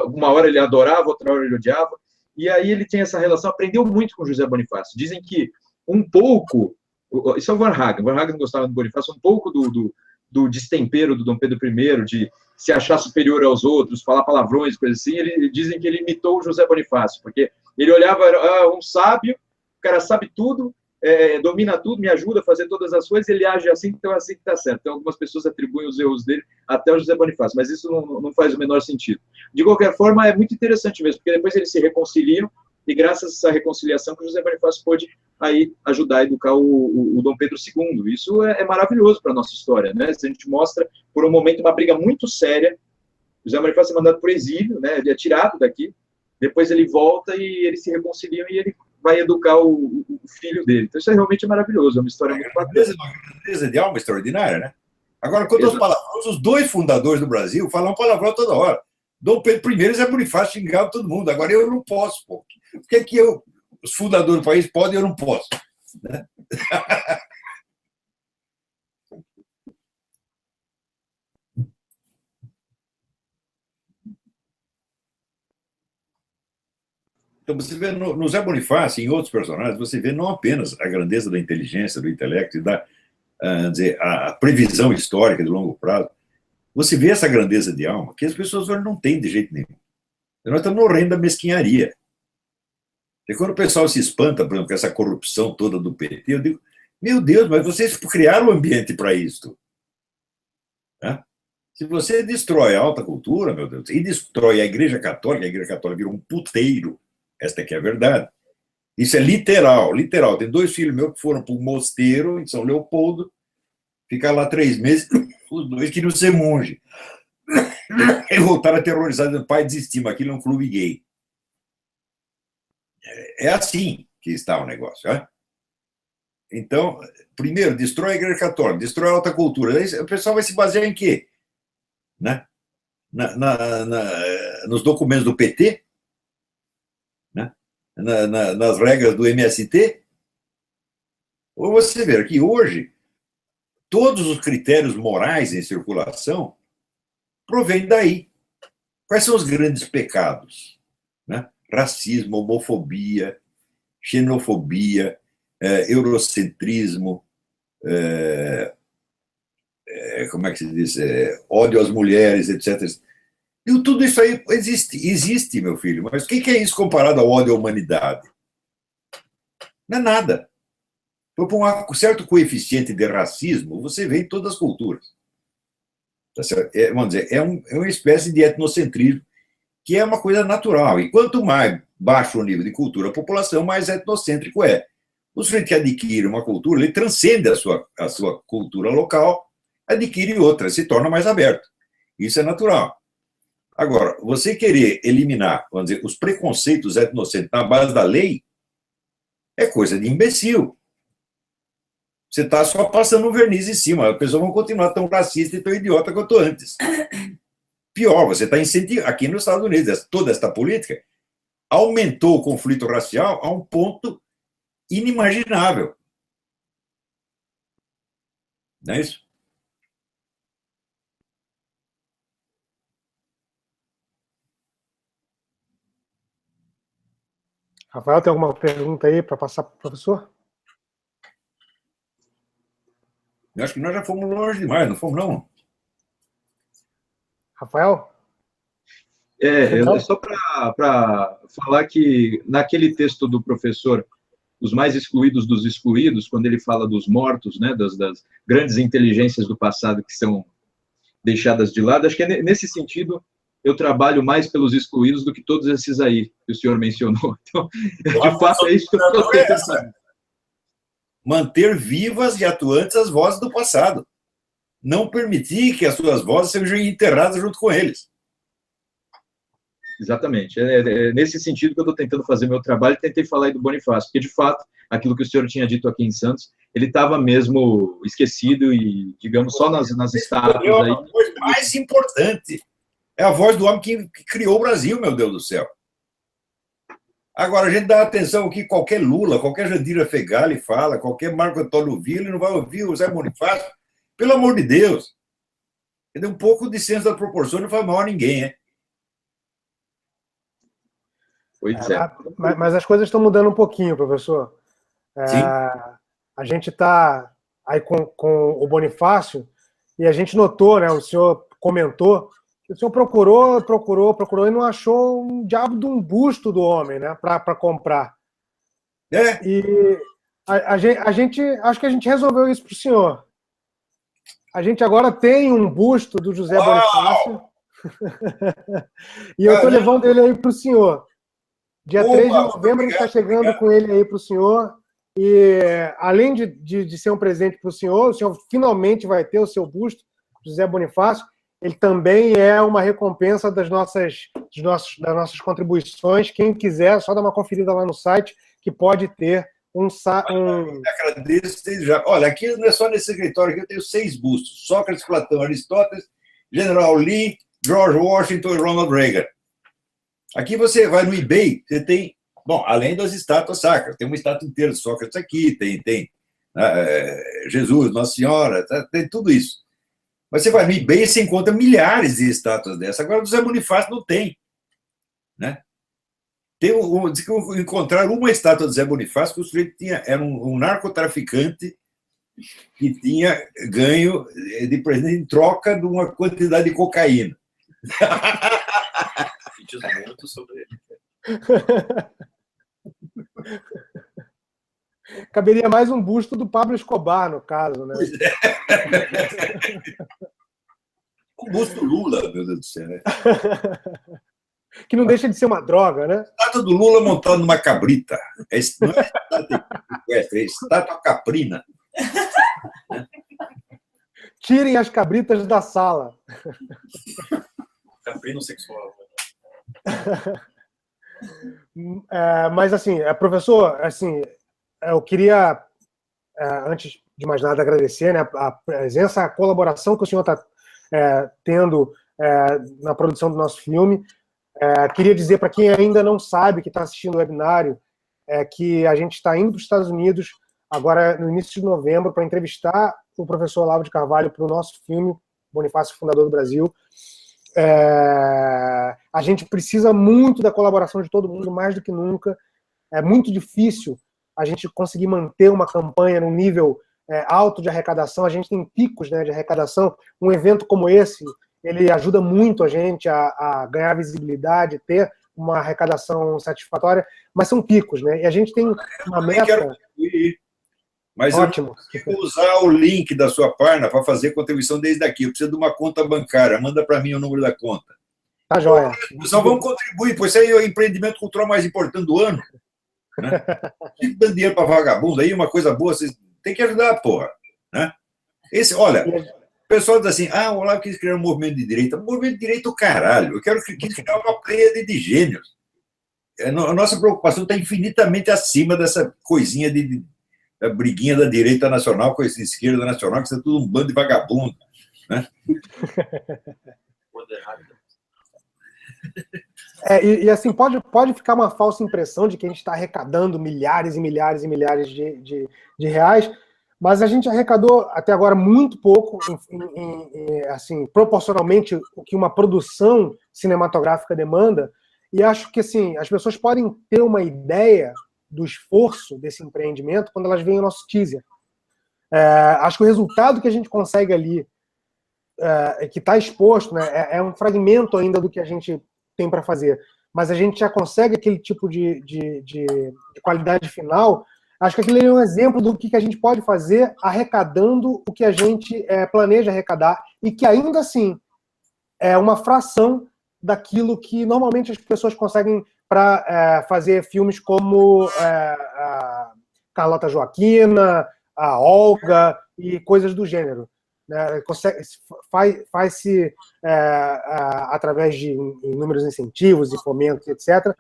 uma hora ele adorava, outra hora ele odiava, e aí ele tem essa relação, aprendeu muito com José Bonifácio. Dizem que um pouco, isso é o Van Hagen não gostava do Bonifácio, um pouco do destempero do Dom Pedro I, de se achar superior aos outros, falar palavrões, coisas assim, dizem que ele imitou o José Bonifácio, porque ele olhava, um sábio, o cara sabe tudo, domina tudo, me ajuda a fazer todas as coisas, ele age assim, então é assim que está certo. Então, algumas pessoas atribuem os erros dele até o José Bonifácio, mas isso não faz o menor sentido. De qualquer forma, é muito interessante mesmo, porque depois eles se reconciliam, e graças a essa reconciliação que o José Bonifácio pôde aí ajudar a educar o Dom Pedro II. Isso é maravilhoso para a nossa história, né? A gente mostra, por um momento, uma briga muito séria. O José Bonifácio é mandado para o exílio, né? Ele é tirado daqui, depois ele volta e eles se reconciliam e ele vai educar o filho dele. Então, isso realmente é maravilhoso, é uma história muito bacana. Uma grandeza de alma extraordinária, né? Agora, quanto aos palavrões, os dois fundadores do Brasil falam palavrão toda hora. Dom Pedro I e Zé Bonifácio xingavam todo mundo. Agora eu não posso, pô. Por que os fundadores do país podem e eu não posso? Né? Então, você vê no Zé Bonifácio e em outros personagens, você vê não apenas a grandeza da inteligência, do intelecto e a previsão histórica de longo prazo, você vê essa grandeza de alma que as pessoas hoje não têm de jeito nenhum. Nós estamos morrendo da mesquinharia. E quando o pessoal se espanta, por exemplo, com essa corrupção toda do PT, eu digo, meu Deus, mas vocês criaram o ambiente para isso. Né? Se você destrói a alta cultura, meu Deus, e destrói a Igreja Católica virou um puteiro, esta que é a verdade. Isso é literal, literal. Tem 2 filhos meus que foram para um mosteiro em São Leopoldo, ficaram lá 3 meses, os 2 queriam ser monge. E voltaram aterrorizados, o pai desistiu, aquilo é um clube gay. É assim que está o negócio. Né? Então, primeiro, destrói a Igreja Católica, destrói a alta cultura. Aí o pessoal vai se basear em quê? Né? Nos documentos do PT? Né? Nas regras do MST? Ou você vê que hoje todos os critérios morais em circulação provêm daí. Quais são os grandes pecados? Né? Racismo, homofobia, xenofobia, eurocentrismo, como é que se diz? Ódio às mulheres, etc. E tudo isso aí existe, meu filho, mas o que é isso comparado ao ódio à humanidade? Não é nada. Por um certo coeficiente de racismo, você vê em todas as culturas. Tá certo? Vamos dizer, é uma espécie de etnocentrismo, que é uma coisa natural. E quanto mais baixo o nível de cultura da população, mais etnocêntrico é. O sujeito que adquire uma cultura, ele transcende a sua cultura local, adquire outra, se torna mais aberto. Isso é natural. Agora, você querer eliminar, vamos dizer, os preconceitos etnocêntricos na base da lei é coisa de imbecil. Você está só passando um verniz em cima. As pessoas vão continuar tão racista e tão idiota quanto antes. Pior, você está incentivando. Aqui nos Estados Unidos, toda esta política aumentou o conflito racial a um ponto inimaginável. Não é isso? Rafael, tem alguma pergunta aí para passar para o professor? Eu acho que nós já fomos longe demais, não fomos, não? Rafael? Só para falar que naquele texto do professor, Os Mais Excluídos dos Excluídos, quando ele fala dos mortos, né, das grandes inteligências do passado que são deixadas de lado, acho que nesse sentido eu trabalho mais pelos excluídos do que todos esses aí que o senhor mencionou. Então, de fato, é isso que eu estou tentando fazer. Manter vivas e atuantes as vozes do passado. Não permitir que as suas vozes sejam enterradas junto com eles. Exatamente. É nesse sentido que eu estou tentando fazer meu trabalho, e tentei falar aí do Bonifácio, porque, de fato, aquilo que o senhor tinha dito aqui em Santos, ele estava mesmo esquecido e, digamos, só nas estátuas aí. É a voz mais importante. É a voz do homem que criou o Brasil, meu Deus do céu. Agora, a gente dá atenção que qualquer Lula, qualquer Jandira Fegali fala, qualquer Marco Antônio Villa, não vai ouvir o Zé Bonifácio. Pelo amor de Deus. Ele tem um pouco de senso da proporção, não faz mal a ninguém, né? Pois é. Mas as coisas estão mudando um pouquinho, professor. A gente está aí com o Bonifácio e a gente notou, né? O senhor comentou que o senhor procurou e não achou um diabo de um busto do homem, né? Para comprar. E a gente acho que a gente resolveu isso para o senhor. A gente agora tem um busto do José Bonifácio e eu estou levando ele aí para o senhor. Dia 3 de novembro, a gente está chegando com ele aí para o senhor. E, além de ser um presente para o senhor finalmente vai ter o seu busto, José Bonifácio. Ele também é uma recompensa das nossas contribuições. Quem quiser, só dá uma conferida lá no site, que pode ter Agradeço desde já. Olha, aqui não é só nesse escritório, aqui eu tenho 6 bustos. Sócrates, Platão, Aristóteles, General Lee, George Washington e Ronald Reagan. Aqui você vai no eBay, você tem, bom, além das estátuas sacras, tem uma estátua inteira de Sócrates aqui, tem Jesus, Nossa Senhora, tem tudo isso. Mas você vai no eBay e você encontra milhares de estátuas dessas. Agora, do Zé Bonifácio não tem. Né? Encontraram uma estátua do Zé Bonifácio que o sujeito era um narcotraficante que tinha ganho de presente em troca de uma quantidade de cocaína. Diz muito sobre ele. Caberia mais um busto do Pablo Escobar, no caso, né? O busto Lula, meu Deus do céu. Né? Que não deixa de ser uma droga, né? A estátua do Lula montada numa cabrita. Não é estátua equestre, é estátua caprina. Tirem as cabritas da sala. Caprino sexual. Mas, assim, professor, assim, eu queria, antes de mais nada, agradecer, né, a presença, a colaboração que o senhor está tendo na produção do nosso filme. Queria dizer para quem ainda não sabe, que está assistindo o webinário, que a gente está indo para os Estados Unidos agora no início de novembro para entrevistar o professor Olavo de Carvalho para o nosso filme Bonifácio, Fundador do Brasil. A gente precisa muito da colaboração de todo mundo, mais do que nunca. É muito difícil a gente conseguir manter uma campanha num nível alto de arrecadação. A gente tem picos, né, de arrecadação. Um evento como esse, ele ajuda muito a gente a ganhar visibilidade, ter uma arrecadação satisfatória, mas são picos, né? E a gente tem uma meta... Mas ótimo. Eu vou usar o link da sua página para fazer contribuição desde aqui. Eu preciso de uma conta bancária. Manda para mim o número da conta. Tá joia. Só vamos contribuir, pois aí é o empreendimento cultural mais importante do ano. Né? Fica dando dinheiro para vagabundo aí, uma coisa boa, vocês têm que ajudar, porra. Né? Olha, o pessoal diz assim, o Olavo quis criar um movimento de direita. Movimento de direita o caralho. Eu quero criar uma pleiade de gênios. A nossa preocupação está infinitamente acima dessa coisinha de a briguinha da direita nacional com a esquerda nacional, que isso é tudo um bando de vagabundo. Né? E assim, pode ficar uma falsa impressão de que a gente está arrecadando milhares e milhares e milhares de reais, Mas a gente arrecadou até agora muito pouco, assim, proporcionalmente o que uma produção cinematográfica demanda. E acho que assim, as pessoas podem ter uma ideia do esforço desse empreendimento quando elas veem o nosso teaser. Acho que o resultado que a gente consegue ali, que está exposto, né, é um fragmento ainda do que a gente tem para fazer. Mas a gente já consegue aquele tipo de qualidade final. Acho que aquilo é um exemplo do que a gente pode fazer arrecadando o que a gente planeja arrecadar e que ainda assim é uma fração daquilo que normalmente as pessoas conseguem para fazer filmes como a Carlota Joaquina, a Olga e coisas do gênero. Né? Faz-se através de inúmeros incentivos e fomentos, etc.,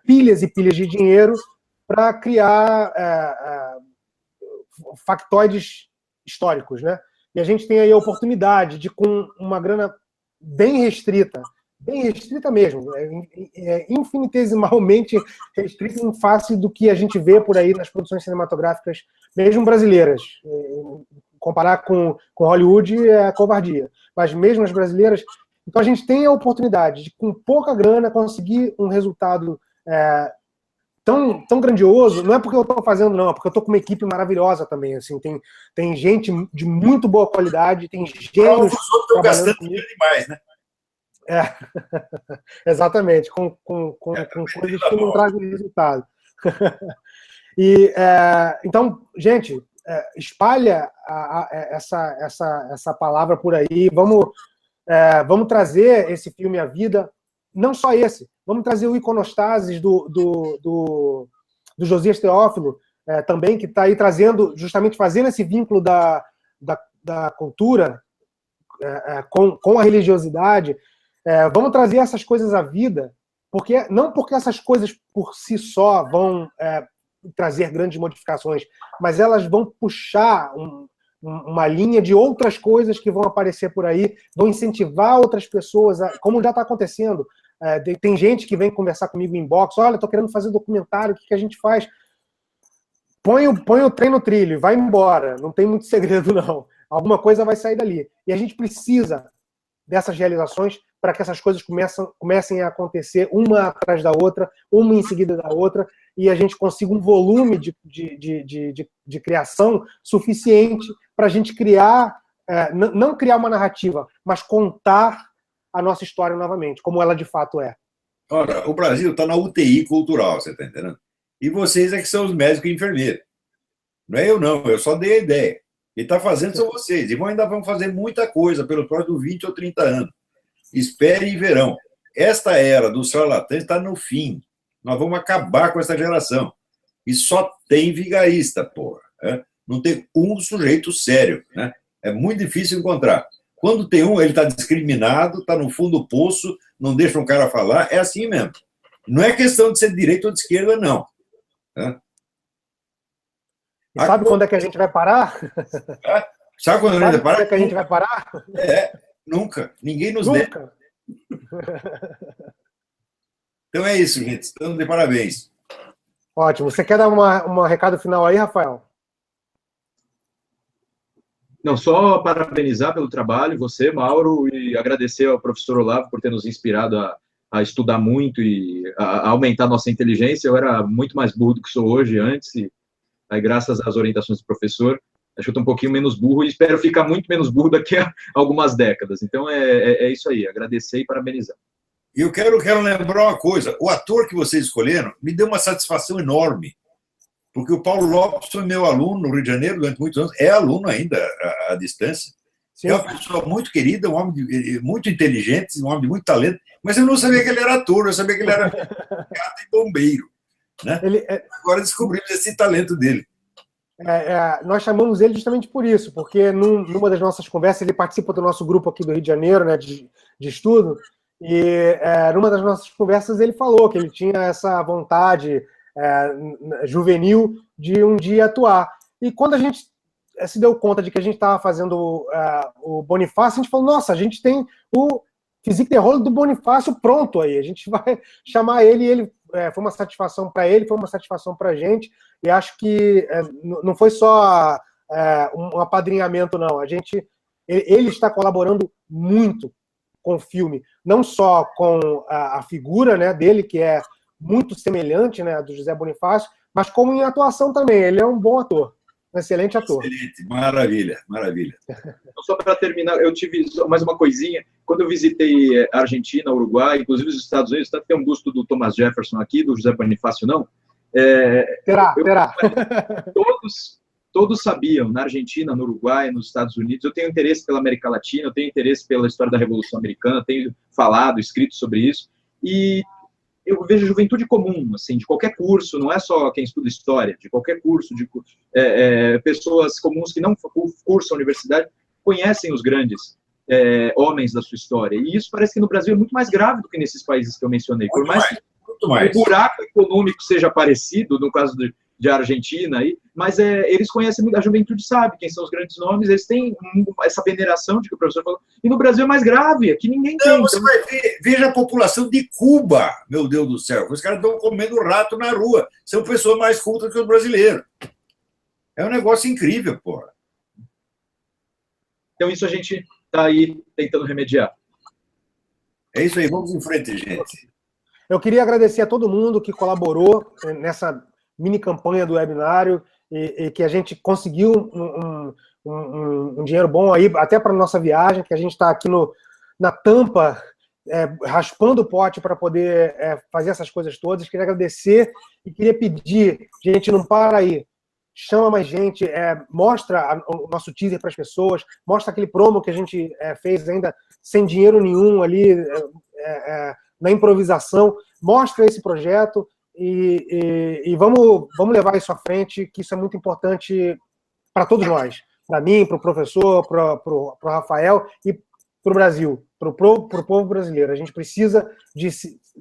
pilhas e pilhas de dinheiro para criar factoides históricos, né? E a gente tem aí a oportunidade de, com uma grana bem restrita mesmo, infinitesimalmente restrita em face do que a gente vê por aí nas produções cinematográficas, mesmo brasileiras. Comparar com Hollywood é covardia, mas mesmo as brasileiras. Então a gente tem a oportunidade de, com pouca grana, conseguir um resultado tão grandioso. Não é porque eu estou fazendo, não, é porque eu estou com uma equipe maravilhosa também. Assim, tem gente de muito boa qualidade, tem gênios trabalhando comigo. Demais, né? Exatamente, com coisas que não trazem resultado. E, então, gente, espalha essa palavra por aí. Vamos trazer esse filme à vida. Não só esse. Vamos trazer o Iconostases do Josias Teófilo, também, que está aí trazendo, justamente fazendo esse vínculo da cultura com a religiosidade. Vamos trazer essas coisas à vida, não porque essas coisas por si só vão trazer grandes modificações, mas elas vão puxar uma linha de outras coisas que vão aparecer por aí, vão incentivar outras pessoas, como já está acontecendo. Tem gente que vem conversar comigo em inbox: olha, estou querendo fazer documentário, o que a gente faz? Põe o trem no trilho, vai embora, não tem muito segredo não. Alguma coisa vai sair dali. E a gente precisa dessas realizações para que essas coisas comecem a acontecer uma atrás da outra, uma em seguida da outra, e a gente consiga um volume de criação suficiente para a gente criar, não criar uma narrativa, mas contar a nossa história novamente, como ela de fato é. Ora, o Brasil está na UTI cultural, você está entendendo? E vocês é que são os médicos e enfermeiros. Não é eu, não, eu só dei a ideia. Quem está fazendo são vocês. E ainda vão fazer muita coisa pelos próximos 20 ou 30 anos. Espere e verão. Esta era dos charlatães está no fim. Nós vamos acabar com essa geração. E só tem vigarista, porra. Né? Não tem um sujeito sério. Né? É muito difícil encontrar. Quando tem um, ele está discriminado, está no fundo do poço, não deixa um cara falar. É assim mesmo. Não é questão de ser de direita ou de esquerda, não. Né? E sabe quando é que a gente vai parar? Sabe quando a gente vai parar? Quando é que a gente vai parar? Nunca. Ninguém nos Nunca. Então é isso, gente. Estamos de parabéns. Ótimo. Você quer dar um recado final aí, Rafael? Não, só parabenizar pelo trabalho, você, Mauro, e agradecer ao professor Olavo por ter nos inspirado a estudar muito e a aumentar nossa inteligência. Eu era muito mais burro do que sou hoje antes, e aí, graças às orientações do professor, acho que eu estou um pouquinho menos burro e espero ficar muito menos burro daqui a algumas décadas. Então, é isso aí, agradecer e parabenizar. E eu quero lembrar uma coisa: o ator que vocês escolheram me deu uma satisfação enorme, porque o Paulo Lopes foi meu aluno no Rio de Janeiro durante muitos anos, é aluno ainda à distância. Sim. É uma pessoa muito querida, um homem muito inteligente, um homem de muito talento, mas eu não sabia que ele era ator, eu sabia que ele era gato e bombeiro. Né? Agora descobrimos esse talento dele. Nós chamamos ele justamente por isso, porque numa das nossas conversas, ele participa do nosso grupo aqui do Rio de Janeiro, né, de estudo, e numa das nossas conversas ele falou que ele tinha essa vontade juvenil de um dia atuar. E quando a gente se deu conta de que a gente estava fazendo o Bonifácio, a gente falou: nossa, a gente tem o Physique de Rôle do Bonifácio pronto aí, a gente vai chamar ele, e ele foi uma satisfação para ele, foi uma satisfação para a gente, e acho que não foi só um apadrinhamento, não. Ele está colaborando muito com o filme, não só com a figura, né, dele, que é muito semelhante, né, do José Bonifácio, mas como em atuação também. Ele é um bom ator, um excelente ator. Excelente, maravilha, maravilha. Então, só para terminar, eu tive mais uma coisinha. Quando eu visitei a Argentina, Uruguai, inclusive os Estados Unidos, tanto tem um busto do Thomas Jefferson aqui, do José Bonifácio não. Terá. Todos sabiam, na Argentina, no Uruguai, nos Estados Unidos. Eu tenho interesse pela América Latina, eu tenho interesse pela história da Revolução Americana, tenho falado, escrito sobre isso, e eu vejo juventude comum, assim, de qualquer curso, não é só quem estuda história, de qualquer curso, pessoas comuns que não cursam a universidade, conhecem os grandes homens da sua história. E isso parece que no Brasil é muito mais grave do que nesses países que eu mencionei. Por mais que o buraco econômico seja parecido, no caso de Argentina, mas eles conhecem muito, a juventude sabe quem são os grandes nomes, eles têm essa veneração de que o professor falou, e no Brasil é mais grave, aqui ninguém tem. Você vai ver, veja a população de Cuba, meu Deus do céu, os caras estão comendo rato na rua, são pessoas mais cultas que os brasileiros. É um negócio incrível, porra. Então isso a gente está aí tentando remediar. É isso aí, vamos em frente, gente. Eu queria agradecer a todo mundo que colaborou nessa mini campanha do webinário e que a gente conseguiu um dinheiro bom aí, até para a nossa viagem, que a gente está aqui na tampa, raspando o pote para poder fazer essas coisas todas. Queria agradecer e queria pedir, gente, não para aí, chama mais gente, mostra o nosso teaser para as pessoas, mostra aquele promo que a gente fez ainda sem dinheiro nenhum ali, na improvisação, mostra esse projeto e vamos levar isso à frente, que isso é muito importante para todos nós, para mim, para o professor, para o Rafael e para o Brasil, para o povo brasileiro. A gente precisa de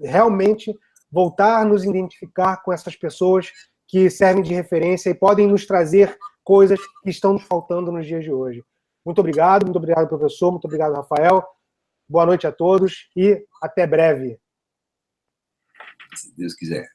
realmente voltar a nos identificar com essas pessoas que servem de referência e podem nos trazer coisas que estão nos faltando nos dias de hoje. Muito obrigado, professor, muito obrigado, Rafael. Boa noite a todos e até breve. Se Deus quiser.